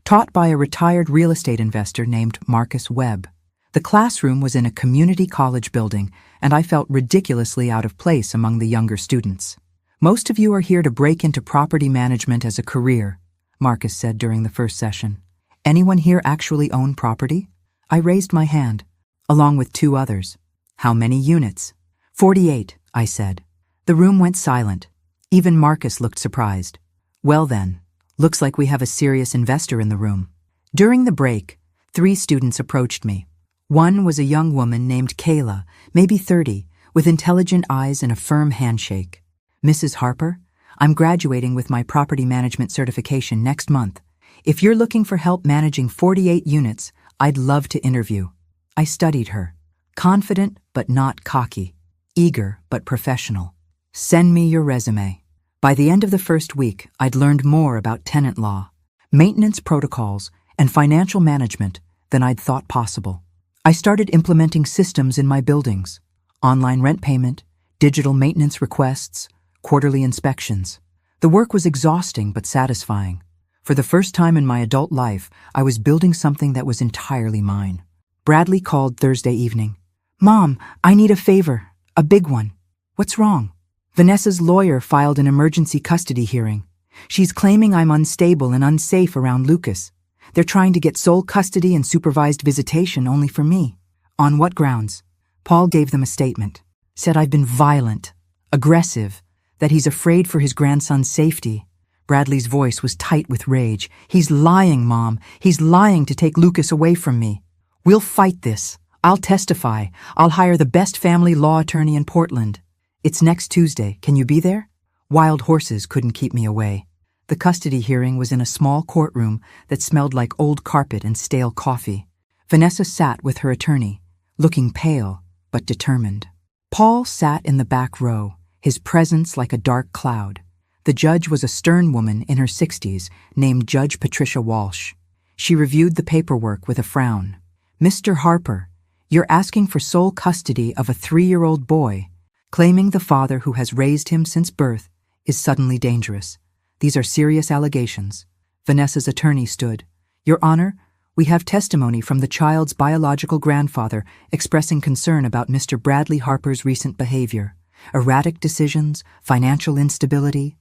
taught by a retired real estate investor named Marcus Webb. The classroom was in a community college building, and I felt ridiculously out of place among the younger students. Most of you are here to break into property management as a career, Marcus said during the first session. Anyone here actually own property? I raised my hand, along with 2 others. How many units? 48, I said. The room went silent. Even Marcus looked surprised. Well then, looks like we have a serious investor in the room. During the break, 3 students approached me. One was a young woman named Kayla, maybe 30, with intelligent eyes and a firm handshake. Mrs. Harper, I'm graduating with my property management certification next month. If you're looking for help managing 48 units, I'd love to interview. I studied her. Confident but not cocky. Eager but professional. Send me your resume. By the end of the first week, I'd learned more about tenant law, maintenance protocols, and financial management than I'd thought possible. I started implementing systems in my buildings. Online rent payment, digital maintenance requests, quarterly inspections. The work was exhausting but satisfying. For the first time in my adult life, I was building something that was entirely mine. Bradley called Thursday evening. Mom, I need a favor. A big one. What's wrong? Vanessa's lawyer filed an emergency custody hearing. She's claiming I'm unstable and unsafe around Lucas. They're trying to get sole custody and supervised visitation only for me. On what grounds? Paul gave them a statement. Said I've been violent, aggressive, that he's afraid for his grandson's safety. Bradley's voice was tight with rage. He's lying, Mom. He's lying to take Lucas away from me. We'll fight this. I'll testify. I'll hire the best family law attorney in Portland. It's next Tuesday. Can you be there? Wild horses couldn't keep me away. The custody hearing was in a small courtroom that smelled like old carpet and stale coffee. Vanessa sat with her attorney, looking pale but determined. Paul sat in the back row, his presence like a dark cloud. The judge was a stern woman in her 60s named Judge Patricia Walsh. She reviewed the paperwork with a frown. Mr. Harper, you're asking for sole custody of a 3-year-old boy, claiming the father who has raised him since birth is suddenly dangerous. These are serious allegations. Vanessa's attorney stood. Your Honor, we have testimony from the child's biological grandfather expressing concern about Mr. Bradley Harper's recent behavior. Erratic decisions, financial instability,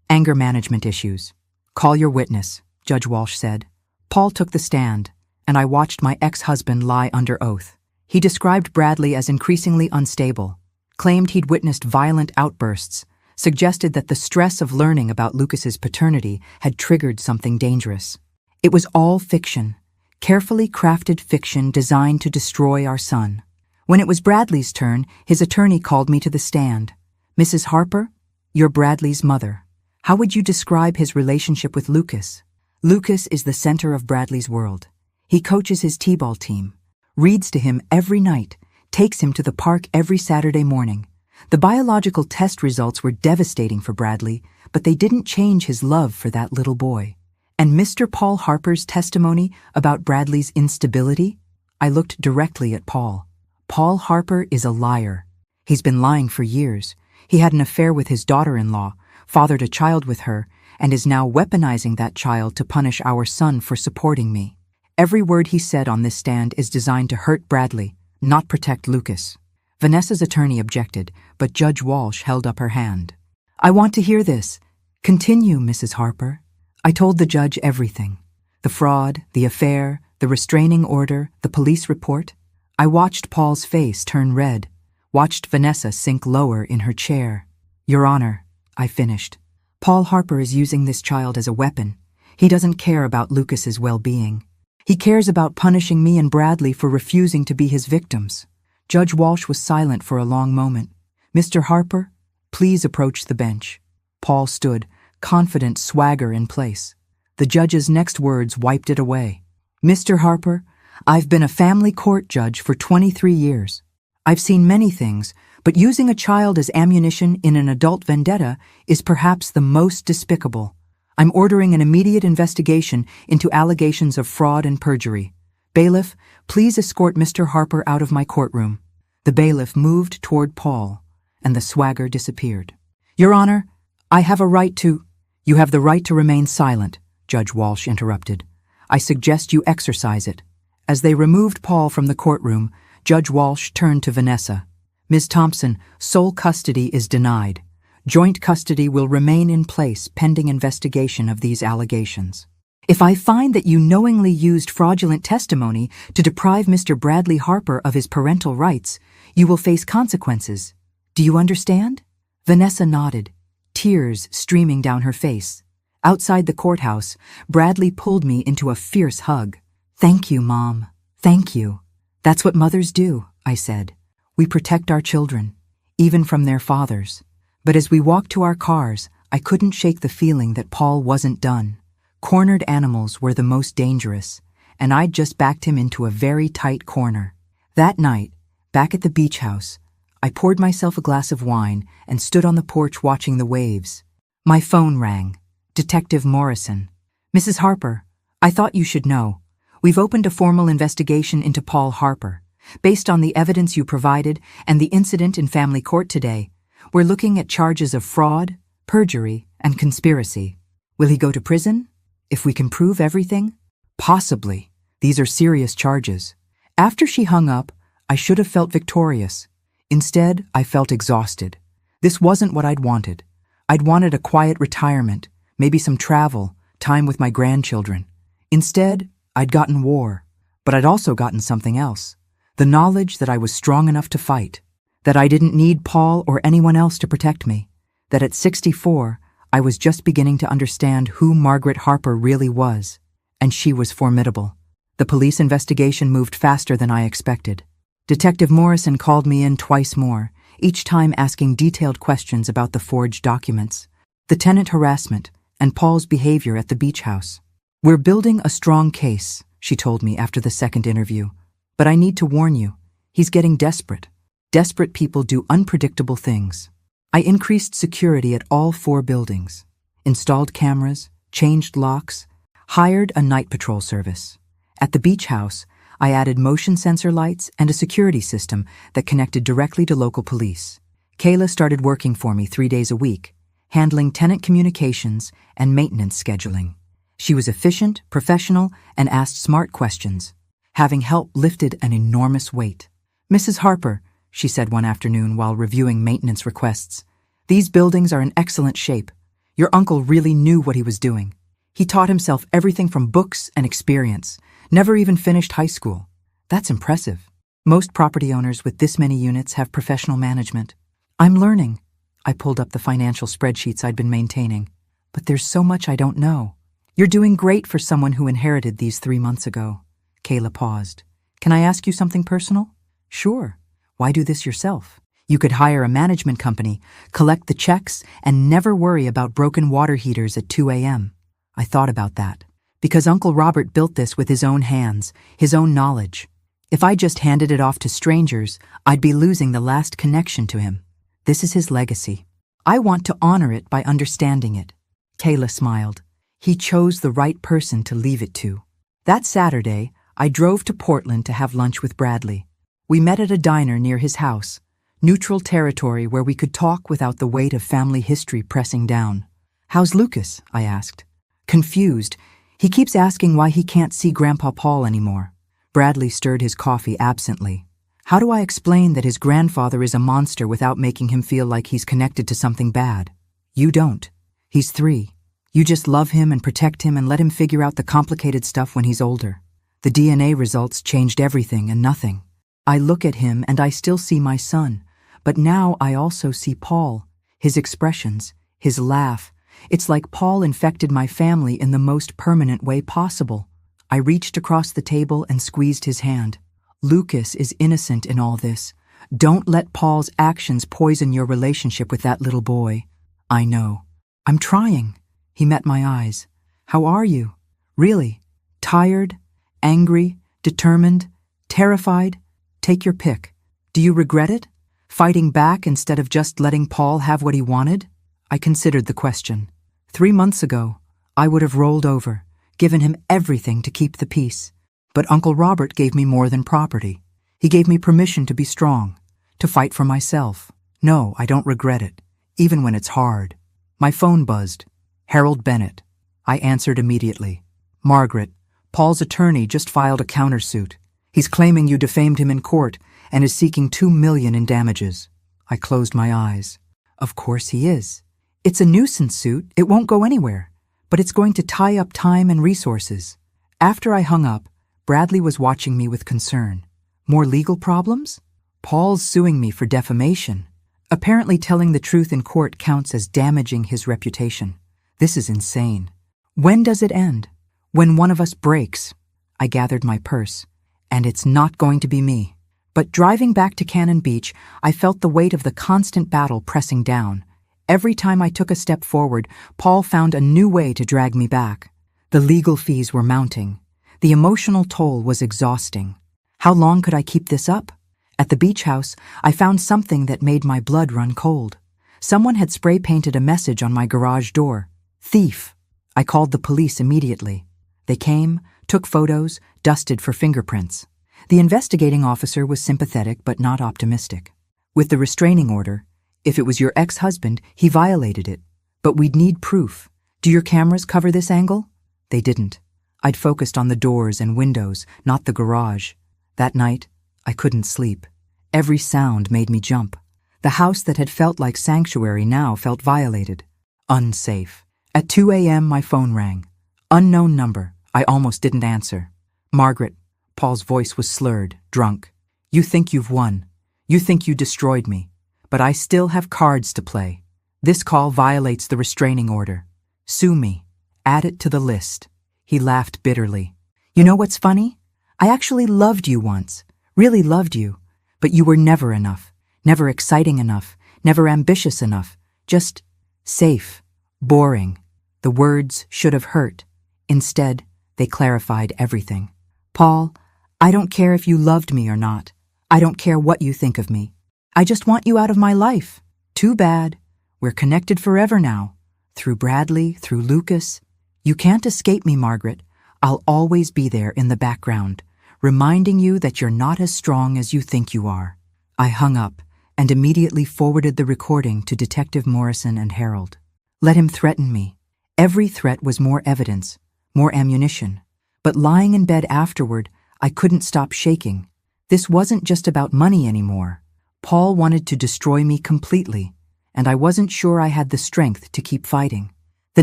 anger management issues. Call your witness, Judge Walsh said. Paul took the stand, and I watched my ex-husband lie under oath. He described Bradley as increasingly unstable, claimed he'd witnessed violent outbursts, suggested that the stress of learning about Lucas's paternity had triggered something dangerous. It was all fiction, carefully crafted fiction designed to destroy our son. When it was Bradley's turn, his attorney called me to the stand. Mrs. Harper, you're Bradley's mother. How would you describe his relationship with Lucas? Lucas is the center of Bradley's world. He coaches his t-ball team, reads to him every night, takes him to the park every Saturday morning. The biological test results were devastating for Bradley, but they didn't change his love for that little boy. And Mr. Paul Harper's testimony about Bradley's instability? I looked directly at Paul. Paul Harper is a liar. He's been lying for years. He had an affair with his daughter-in-law, fathered a child with her, and is now weaponizing that child to punish our son for supporting me. Every word he said on this stand is designed to hurt Bradley, not protect Lucas. Vanessa's attorney objected, but Judge Walsh held up her hand. I want to hear this. Continue, Mrs. Harper. I told the judge everything. The fraud, the affair, the restraining order, the police report. I watched Paul's face turn red, watched Vanessa sink lower in her chair. Your Honor, I finished. Paul Harper is using this child as a weapon. He doesn't care about Lucas's well-being. He cares about punishing me and Bradley for refusing to be his victims. Judge Walsh was silent for a long moment. Mr. Harper, please approach the bench. Paul stood, confident swagger in place. The judge's next words wiped it away. Mr. Harper, I've been a family court judge for 23 years. I've seen many things, but using a child as ammunition in an adult vendetta is perhaps the most despicable. I'm ordering an immediate investigation into allegations of fraud and perjury. Bailiff, please escort Mr. Harper out of my courtroom. The bailiff moved toward Paul, and the swagger disappeared. Your Honor, I have a right to— You have the right to remain silent, Judge Walsh interrupted. I suggest you exercise it. As they removed Paul from the courtroom, Judge Walsh turned to Vanessa. Ms. Thompson, sole custody is denied. Joint custody will remain in place pending investigation of these allegations. If I find that you knowingly used fraudulent testimony to deprive Mr. Bradley Harper of his parental rights, you will face consequences. Do you understand? Vanessa nodded, tears streaming down her face. Outside the courthouse, Bradley pulled me into a fierce hug. Thank you, Mom. Thank you. That's what mothers do, I said. We protect our children, even from their fathers. But as we walked to our cars, I couldn't shake the feeling that Paul wasn't done. Cornered animals were the most dangerous, and I'd just backed him into a very tight corner. That night, back at the beach house, I poured myself a glass of wine and stood on the porch watching the waves. My phone rang. Detective Morrison. Mrs. Harper, I thought you should know. We've opened a formal investigation into Paul Harper. Based on the evidence you provided and the incident in family court today, we're looking at charges of fraud, perjury, and conspiracy. Will he go to prison? If we can prove everything? Possibly. These are serious charges. After she hung up, I should have felt victorious. Instead, I felt exhausted. This wasn't what I'd wanted. I'd wanted a quiet retirement, maybe some travel, time with my grandchildren. Instead, I'd gotten war. But I'd also gotten something else. The knowledge that I was strong enough to fight, that I didn't need Paul or anyone else to protect me, that at 64, I was just beginning to understand who Margaret Harper really was, and she was formidable. The police investigation moved faster than I expected. Detective Morrison called me in twice more, each time asking detailed questions about the forged documents, the tenant harassment, and Paul's behavior at the beach house. "We're building a strong case," she told me after the second interview. "But I need to warn you, he's getting desperate. Desperate people do unpredictable things." I increased security at all 4 buildings, installed cameras, changed locks, hired a night patrol service. At the beach house, I added motion sensor lights and a security system that connected directly to local police. Kayla started working for me 3 days a week, handling tenant communications and maintenance scheduling. She was efficient, professional, and asked smart questions. Having help lifted an enormous weight. "Mrs. Harper," she said one afternoon while reviewing maintenance requests, "these buildings are in excellent shape. Your uncle really knew what he was doing. He taught himself everything from books and experience, never even finished high school. That's impressive. Most property owners with this many units have professional management. I'm learning." I pulled up the financial spreadsheets I'd been maintaining. "But there's so much I don't know." "You're doing great for someone who inherited these 3 months ago." Kayla paused. "Can I ask you something personal?" "Sure. Why do this yourself? You could hire a management company, collect the checks, and never worry about broken water heaters at 2 a.m. I thought about that. Because Uncle Robert built this with his own hands, his own knowledge. If I just handed it off to strangers, I'd be losing the last connection to him. This is his legacy. I want to honor it by understanding it." Kayla smiled. "He chose the right person to leave it to." That Saturday, I drove to Portland to have lunch with Bradley. We met at a diner near his house, neutral territory where we could talk without the weight of family history pressing down. "How's Lucas?" I asked. Confused, he keeps asking why he can't see Grandpa Paul anymore. Bradley stirred his coffee absently. "How do I explain that his grandfather is a monster without making him feel like he's connected to something bad? You don't. He's 3. You just love him and protect him and let him figure out the complicated stuff when he's older. The DNA results changed everything and nothing. I look at him and I still see my son, but now I also see Paul, his expressions, his laugh. It's like Paul infected my family in the most permanent way possible." I reached across the table and squeezed his hand. "Lucas is innocent in all this. Don't let Paul's actions poison your relationship with that little boy." "I know. I'm trying." He met my eyes. "How are you? Really? Tired? Angry? Determined? Terrified? Take your pick. Do you regret it? Fighting back instead of just letting Paul have what he wanted?" I considered the question. 3 months ago, I would have rolled over, given him everything to keep the peace. But Uncle Robert gave me more than property. He gave me permission to be strong, to fight for myself. No, I don't regret it, even when it's hard. My phone buzzed. Harold Bennett. I answered immediately. "Margaret, Paul's attorney just filed a countersuit. He's claiming you defamed him in court and is seeking $2 million in damages." I closed my eyes. Of course he is. It's a nuisance suit. It won't go anywhere. But it's going to tie up time and resources. After I hung up, Bradley was watching me with concern. More legal problems? Paul's suing me for defamation. Apparently telling the truth in court counts as damaging his reputation. This is insane. When does it end? When one of us breaks. I gathered my purse. And it's not going to be me. But driving back to Cannon Beach, I felt the weight of the constant battle pressing down. Every time I took a step forward, Paul found a new way to drag me back. The legal fees were mounting. The emotional toll was exhausting. How long could I keep this up? At the beach house, I found something that made my blood run cold. Someone had spray-painted a message on my garage door. "Thief." I called the police immediately. They came, took photos, dusted for fingerprints. The investigating officer was sympathetic but not optimistic. With the restraining order, if it was your ex-husband, he violated it. But we'd need proof. Do your cameras cover this angle? They didn't. I'd focused on the doors and windows, not the garage. That night, I couldn't sleep. Every sound made me jump. The house that had felt like sanctuary now felt violated. Unsafe. At 2 a.m., my phone rang. Unknown number. I almost didn't answer. "Margaret." Paul's voice was slurred, drunk. You think you've won. You think you destroyed me. But I still have cards to play. This call violates the restraining order. Sue me. Add it to the list." He laughed bitterly. "You know what's funny? I actually loved you once. Really loved you. But you were never enough. Never exciting enough. Never ambitious enough. Just safe. Boring. The words should have hurt. Instead, they clarified everything. Paul, I don't care if you loved me or not. I don't care what you think of me. I just want you out of my life. Too bad. We're connected forever now. Through Bradley, through Lucas. You can't escape me, Margaret. I'll always be there in the background, reminding you that you're not as strong as you think you are." I hung up and immediately forwarded the recording to Detective Morrison and Harold. Let him threaten me. Every threat was more evidence, more ammunition. But lying in bed afterward, I couldn't stop shaking. This wasn't just about money anymore. Paul wanted to destroy me completely, and I wasn't sure I had the strength to keep fighting. The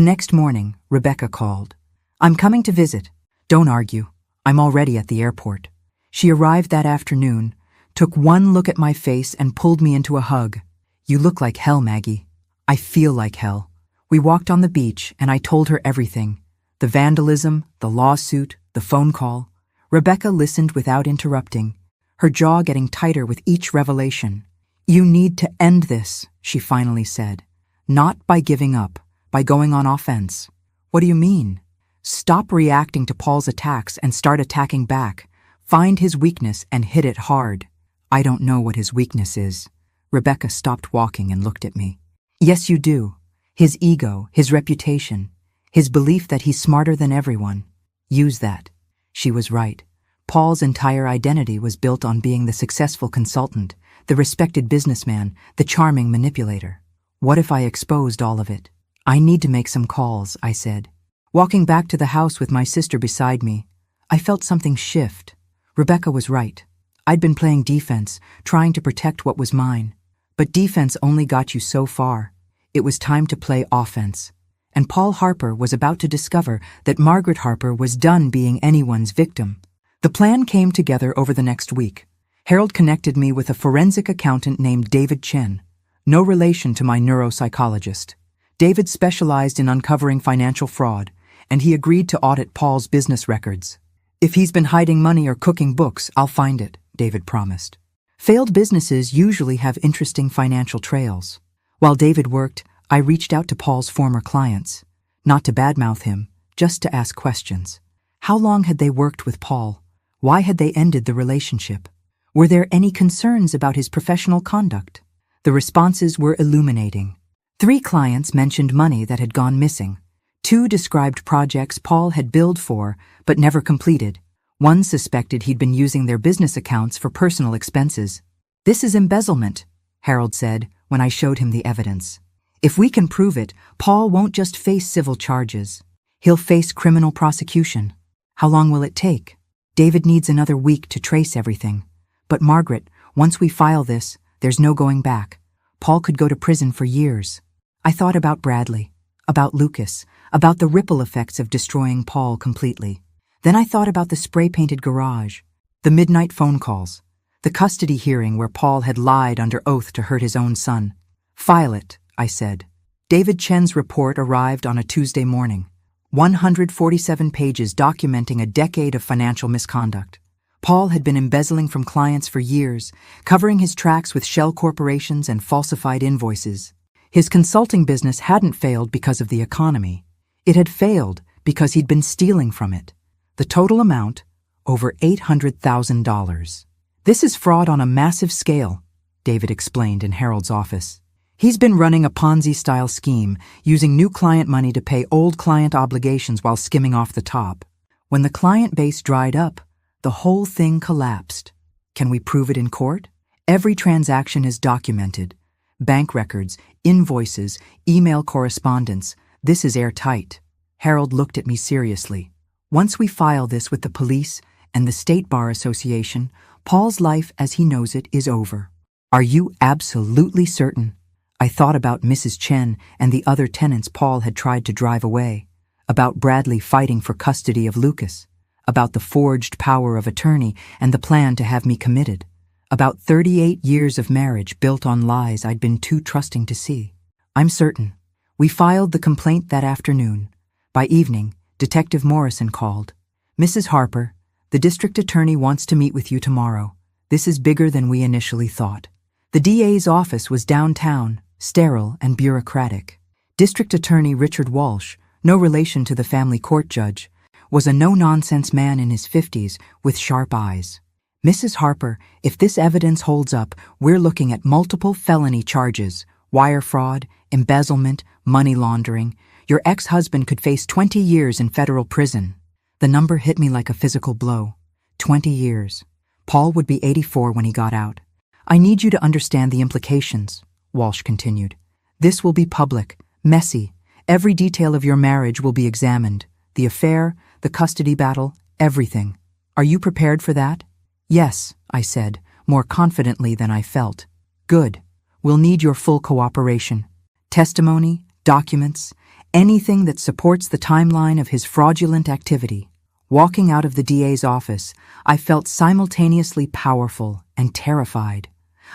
next morning, Rebecca called. "I'm coming to visit. Don't argue. I'm already at the airport." She arrived that afternoon, took one look at my face and pulled me into a hug. "You look like hell, Maggie." "I feel like hell." We walked on the beach and I told her everything. The vandalism, the lawsuit, the phone call. Rebecca listened without interrupting, her jaw getting tighter with each revelation. "You need to end this," she finally said. "Not by giving up, by going on offense." "What do you mean?" "Stop reacting to Paul's attacks and start attacking back. Find his weakness and hit it hard." "I don't know what his weakness is." Rebecca stopped walking and looked at me. "Yes, you do. His ego, his reputation, his belief that he's smarter than everyone. Use that." She was right. Paul's entire identity was built on being the successful consultant, the respected businessman, the charming manipulator. What if I exposed all of it? "I need to make some calls," I said. Walking back to the house with my sister beside me, I felt something shift. Rebecca was right. I'd been playing defense, trying to protect what was mine. But defense only got you so far. It was time to play offense. And Paul Harper was about to discover that Margaret Harper was done being anyone's victim. The plan came together over the next week. Harold connected me with a forensic accountant named David Chen, no relation to my neuropsychologist. David specialized in uncovering financial fraud, and he agreed to audit Paul's business records. "If he's been hiding money or cooking books, I'll find it," David promised. Failed businesses usually have interesting financial trails. While David worked, I reached out to Paul's former clients, not to badmouth him, just to ask questions. How long had they worked with Paul? Why had they ended the relationship? Were there any concerns about his professional conduct? The responses were illuminating. 3 clients mentioned money that had gone missing. 2 described projects Paul had billed for but never completed. 1 suspected he'd been using their business accounts for personal expenses. "This is embezzlement," Harold said when I showed him the evidence. "If we can prove it, Paul won't just face civil charges. He'll face criminal prosecution." "How long will it take?" "David needs another week to trace everything. But Margaret, once we file this, there's no going back. Paul could go to prison for years." I thought about Bradley, about Lucas, about the ripple effects of destroying Paul completely. Then I thought about the spray-painted garage, the midnight phone calls, the custody hearing where Paul had lied under oath to hurt his own son. "File it," I said. David Chen's report arrived on a Tuesday morning. 147 pages documenting a decade of financial misconduct. Paul had been embezzling from clients for years, covering his tracks with shell corporations and falsified invoices. His consulting business hadn't failed because of the economy. It had failed because he'd been stealing from it. The total amount, over $800,000. "This is fraud on a massive scale," David explained in Harold's office. "He's been running a Ponzi-style scheme, using new client money to pay old client obligations while skimming off the top. When the client base dried up, the whole thing collapsed. Can we prove it in court? Every transaction is documented. Bank records, invoices, email correspondence. This is airtight." Harold looked at me seriously. "Once we file this with the police and the State Bar Association, Paul's life as he knows it is over." "Are you absolutely certain?" I thought about Mrs. Chen and the other tenants Paul had tried to drive away, about Bradley fighting for custody of Lucas, about the forged power of attorney and the plan to have me committed, About 38 years of marriage built on lies I'd been too trusting to see. I'm certain. We filed the complaint that afternoon. By evening, Detective Morrison called. "Mrs. Harper, the district attorney wants to meet with you tomorrow. This is bigger than we initially thought." The DA's office was downtown, sterile and bureaucratic. District Attorney Richard Walsh, no relation to the family court judge, was a no-nonsense man in his 50s with sharp eyes. "Mrs. Harper, if this evidence holds up, we're looking at multiple felony charges: wire fraud, embezzlement, money laundering. Your ex-husband could face 20 years in federal prison." The number hit me like a physical blow. 20 years. Paul would be 84 when he got out. "I need you to understand the implications," Walsh continued. "This will be public, messy. Every detail of your marriage will be examined. The affair, the custody battle, everything. Are you prepared for that?" "Yes," I said, more confidently than I felt. "Good. We'll need your full cooperation. Testimony, documents, anything that supports the timeline of his fraudulent activity." Walking out of the DA's office, I felt simultaneously powerful and terrified.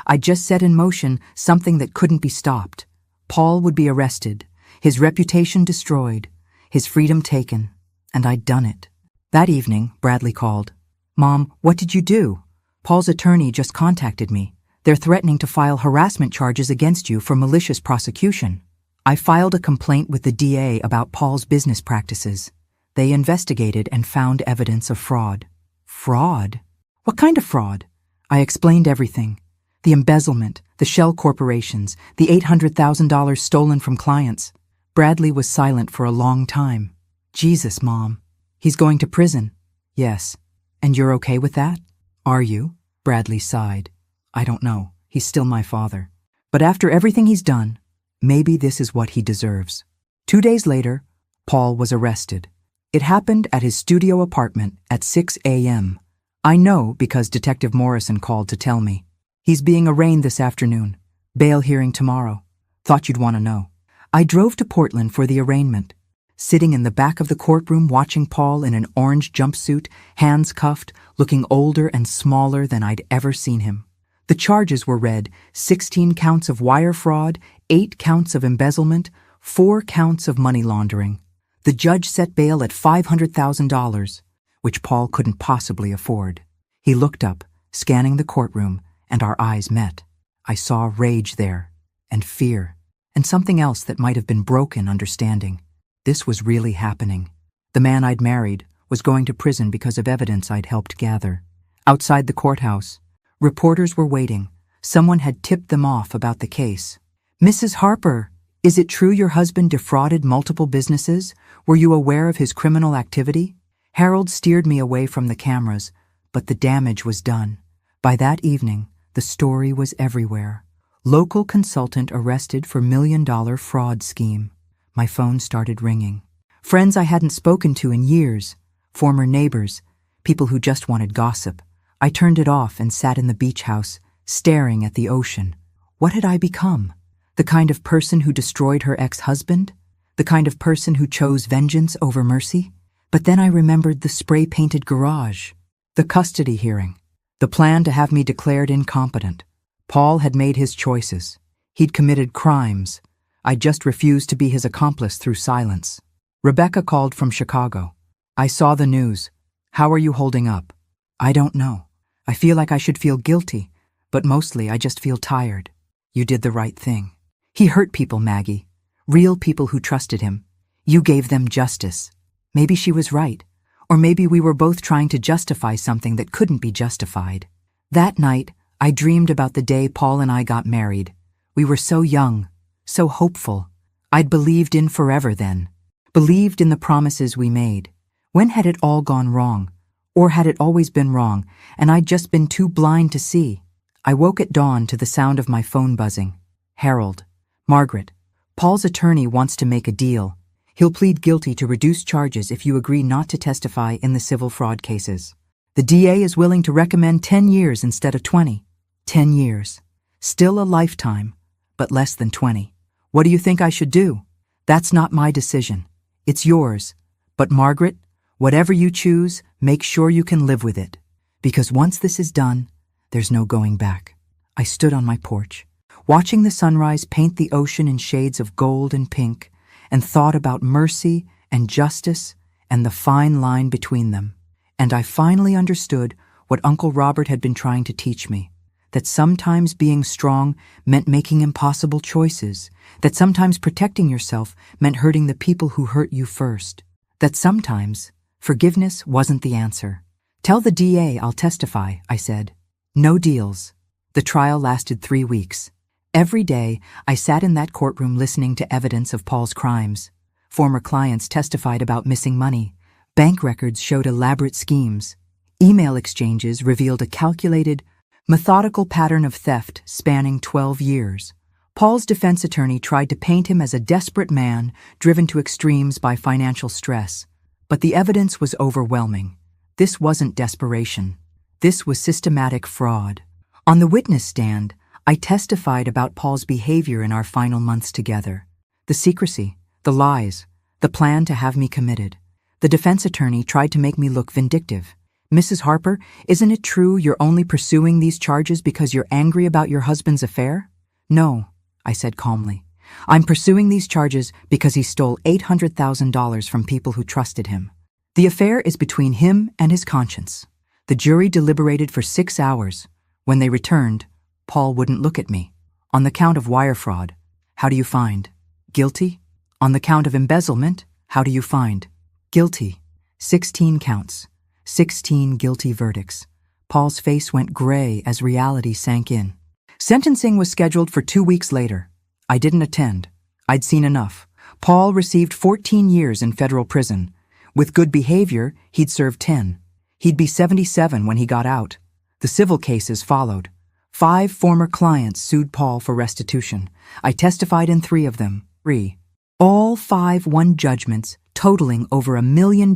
I just set in motion something that couldn't be stopped. Paul would be arrested, his reputation destroyed, his freedom taken, and I'd done it. That evening, Bradley called. "Mom, what did you do? Paul's attorney just contacted me. They're threatening to file harassment charges against you for malicious prosecution." I filed a complaint with the DA about Paul's business practices. They investigated and found evidence of fraud. Fraud? What kind of fraud? I explained everything. The embezzlement, the shell corporations, the $800,000 stolen from clients. Bradley was silent for a long time. "Jesus, Mom. He's going to prison." "Yes. And you're okay with that?" "Are you?" Bradley sighed. "I don't know. He's still my father. But after everything he's done, maybe this is what he deserves." 2 days later, Paul was arrested. It happened at his studio apartment at 6 a.m. I know because Detective Morrison called to tell me. "He's being arraigned this afternoon. Bail hearing tomorrow. Thought you'd want to know." I drove to Portland for the arraignment. Sitting in the back of the courtroom watching Paul in an orange jumpsuit, hands cuffed, looking older and smaller than I'd ever seen him. The charges were read: 16 counts of wire fraud, 8 counts of embezzlement, 4 counts of money laundering. The judge set bail at $500,000, which Paul couldn't possibly afford. He looked up, scanning the courtroom, and our eyes met. I saw rage there, and fear, and something else that might have been broken understanding. This was really happening. The man I'd married was going to prison because of evidence I'd helped gather. Outside the courthouse, reporters were waiting. Someone had tipped them off about the case. "Mrs. Harper, is it true your husband defrauded multiple businesses? Were you aware of his criminal activity?" Harold steered me away from the cameras, but the damage was done. By that evening, the story was everywhere. Local consultant arrested for $1 million fraud scheme. My phone started ringing. Friends I hadn't spoken to in years, former neighbors, people who just wanted gossip. I turned it off and sat in the beach house, staring at the ocean. What had I become? The kind of person who destroyed her ex-husband? The kind of person who chose vengeance over mercy? But then I remembered the spray-painted garage, the custody hearing, the plan to have me declared incompetent. Paul had made his choices. He'd committed crimes. I just refused to be his accomplice through silence. Rebecca called from Chicago. "I saw the news. How are you holding up?" "I don't know. I feel like I should feel guilty, but mostly I just feel tired." "You did the right thing. He hurt people, Maggie. Real people who trusted him. You gave them justice." Maybe she was right. Or maybe we were both trying to justify something that couldn't be justified. That night, I dreamed about the day Paul and I got married. We were so young, so hopeful. I'd believed in forever then. Believed in the promises we made. When had it all gone wrong? Or had it always been wrong, and I'd just been too blind to see? I woke at dawn to the sound of my phone buzzing. "Harold. Margaret. Paul's attorney wants to make a deal. He'll plead guilty to reduced charges if you agree not to testify in the civil fraud cases. The DA is willing to recommend 10 years instead of 20. 10 years. Still a lifetime, but less than 20. What do you think I should do? That's not my decision. It's yours. But Margaret, whatever you choose, make sure you can live with it. Because once this is done, There's no going back. I stood on my porch, watching the sunrise paint the ocean in shades of gold and pink, and thought about mercy and justice and the fine line between them. And I finally understood what Uncle Robert had been trying to teach me, that sometimes being strong meant making impossible choices, that sometimes protecting yourself meant hurting the people who hurt you first, that sometimes forgiveness wasn't the answer. "Tell the DA I'll testify," I said. No deals. The trial lasted 3 weeks. Every day, I sat in that courtroom listening to evidence of Paul's crimes. Former clients testified about missing money. Bank records showed elaborate schemes. Email exchanges revealed a calculated, methodical pattern of theft spanning 12 years. Paul's defense attorney tried to paint him as a desperate man driven to extremes by financial stress. But the evidence was overwhelming. This wasn't desperation. This was systematic fraud. On the witness stand, I testified about Paul's behavior in our final months together. The secrecy, the lies, the plan to have me committed. The defense attorney tried to make me look vindictive. "Mrs. Harper, isn't it true you're only pursuing these charges because you're angry about your husband's affair?" "No," I said calmly. "I'm pursuing these charges because he stole $800,000 from people who trusted him. The affair is between him and his conscience." The jury deliberated for 6 hours. When they returned, Paul wouldn't look at me. "On the count of wire fraud, how do you find?" "Guilty." "On the count of embezzlement, how do you find?" "Guilty." 16 counts. 16 guilty verdicts. Paul's face went gray as reality sank in. Sentencing was scheduled for 2 weeks later. I didn't attend. I'd seen enough. Paul received 14 years in federal prison. With good behavior, he'd serve 10. He'd be 77 when he got out. The civil cases followed. 5 former clients sued Paul for restitution. I testified in 3 of them. 3. All 5 won judgments totaling over $1 million,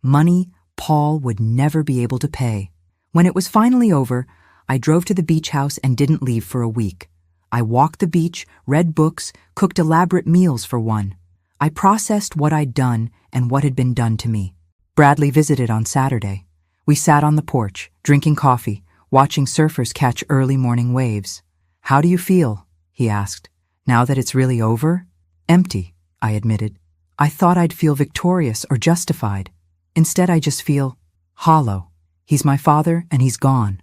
money Paul would never be able to pay. When it was finally over, I drove to the beach house and didn't leave for a week. I walked the beach, read books, cooked elaborate meals for one. I processed what I'd done and what had been done to me. Bradley visited on Saturday. We sat on the porch, drinking coffee, watching surfers catch early morning waves. "How do you feel?" he asked. "Now that it's really over?" "Empty," I admitted. "I thought I'd feel victorious or justified. Instead, I just feel hollow. He's my father and he's gone.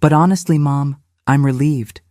But honestly, Mom, I'm relieved.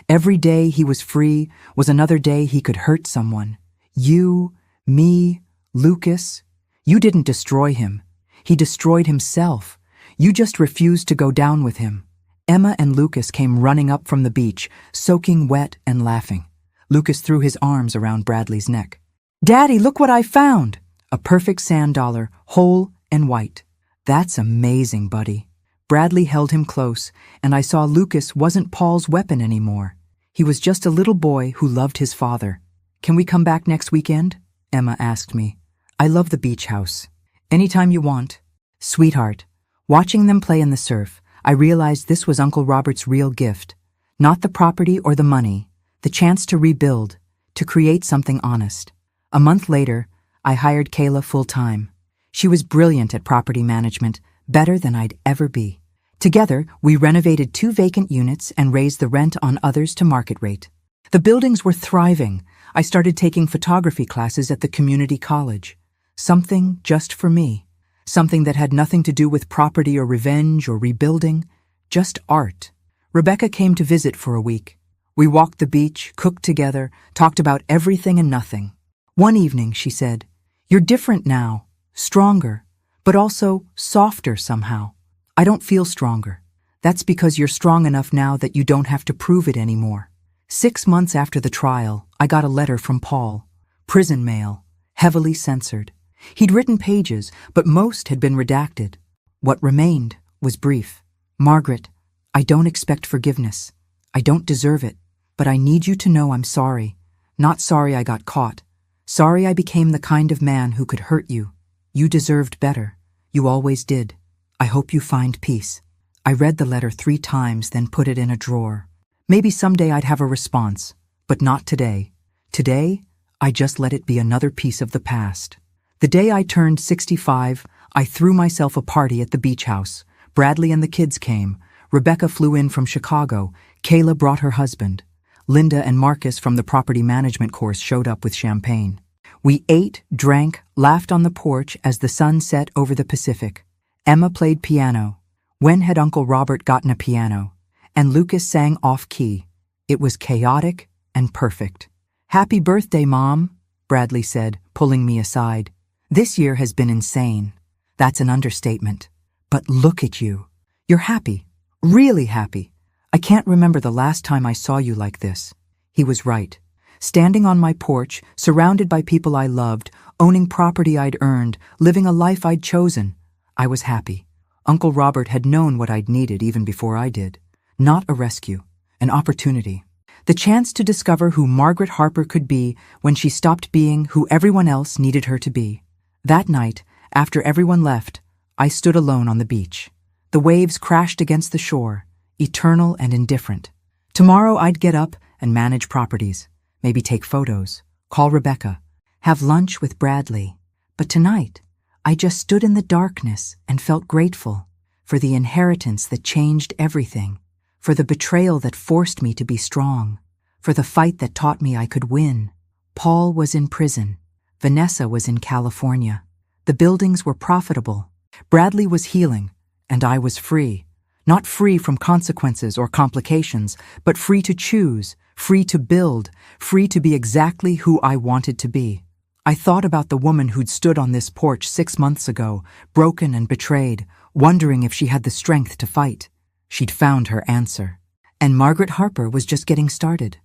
Every day he was free was another day he could hurt someone. You, me, Lucas. You didn't destroy him. He destroyed himself. You just refused to go down with him." Emma and Lucas came running up from the beach, soaking wet and laughing. Lucas threw his arms around Bradley's neck. "Daddy, look what I found!" A perfect sand dollar, whole and white. "That's amazing, buddy." Bradley held him close, and I saw Lucas wasn't Paul's weapon anymore. He was just a little boy who loved his father. "Can we come back next weekend?" Emma asked me. "I love the beach house." "Anytime you want." "Sweetheart." Watching them play in the surf, I realized this was Uncle Robert's real gift. Not the property or the money, the chance to rebuild, to create something honest. A month later, I hired Kayla full-time. She was brilliant at property management, better than I'd ever be. Together, we renovated 2 vacant units and raised the rent on others to market rate. The buildings were thriving. I started taking photography classes at the community college. Something just for me. Something that had nothing to do with property or revenge or rebuilding, just art. Rebecca came to visit for a week. We walked the beach, cooked together, talked about everything and nothing. One evening, she said, "You're different now, stronger, but also softer somehow." "I don't feel stronger." "That's because you're strong enough now that you don't have to prove it anymore." 6 months after the trial, I got a letter from Paul. Prison mail, heavily censored. He'd written pages, but most had been redacted. What remained was brief. "Margaret, I don't expect forgiveness. I don't deserve it, but I need you to know I'm sorry. Not sorry I got caught. Sorry I became the kind of man who could hurt you. You deserved better. You always did. I hope you find peace." I read the letter 3 times, then put it in a drawer. Maybe someday I'd have a response, but not today. Today, I just let it be another piece of the past. The day I turned 65, I threw myself a party at the beach house. Bradley and the kids came. Rebecca flew in from Chicago. Kayla brought her husband. Linda and Marcus from the property management course showed up with champagne. We ate, drank, laughed on the porch as the sun set over the Pacific. Emma played piano. When had Uncle Robert gotten a piano? And Lucas sang off-key. It was chaotic and perfect. "Happy birthday, Mom," Bradley said, pulling me aside. "This year has been insane." That's an understatement. But look at you. You're happy. Really happy. "I can't remember the last time I saw you like this." He was right. Standing on my porch, surrounded by people I loved, owning property I'd earned, living a life I'd chosen, I was happy. Uncle Robert had known what I'd needed even before I did. Not a rescue, an opportunity. The chance to discover who Margaret Harper could be when she stopped being who everyone else needed her to be. That night, after everyone left, I stood alone on the beach. The waves crashed against the shore, eternal and indifferent. Tomorrow I'd get up and manage properties, maybe take photos, call Rebecca, have lunch with Bradley. But tonight, I just stood in the darkness and felt grateful for the inheritance that changed everything, for the betrayal that forced me to be strong, for the fight that taught me I could win. Paul was in prison. Vanessa was in California. The buildings were profitable. Bradley was healing, and I was free. Not free from consequences or complications, but free to choose, free to build, free to be exactly who I wanted to be. I thought about the woman who'd stood on this porch 6 months ago, broken and betrayed, wondering if she had the strength to fight. She'd found her answer. And Margaret Harper was just getting started.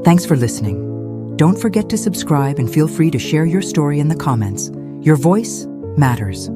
Thanks for listening. Don't forget to subscribe and feel free to share your story in the comments. Your voice matters.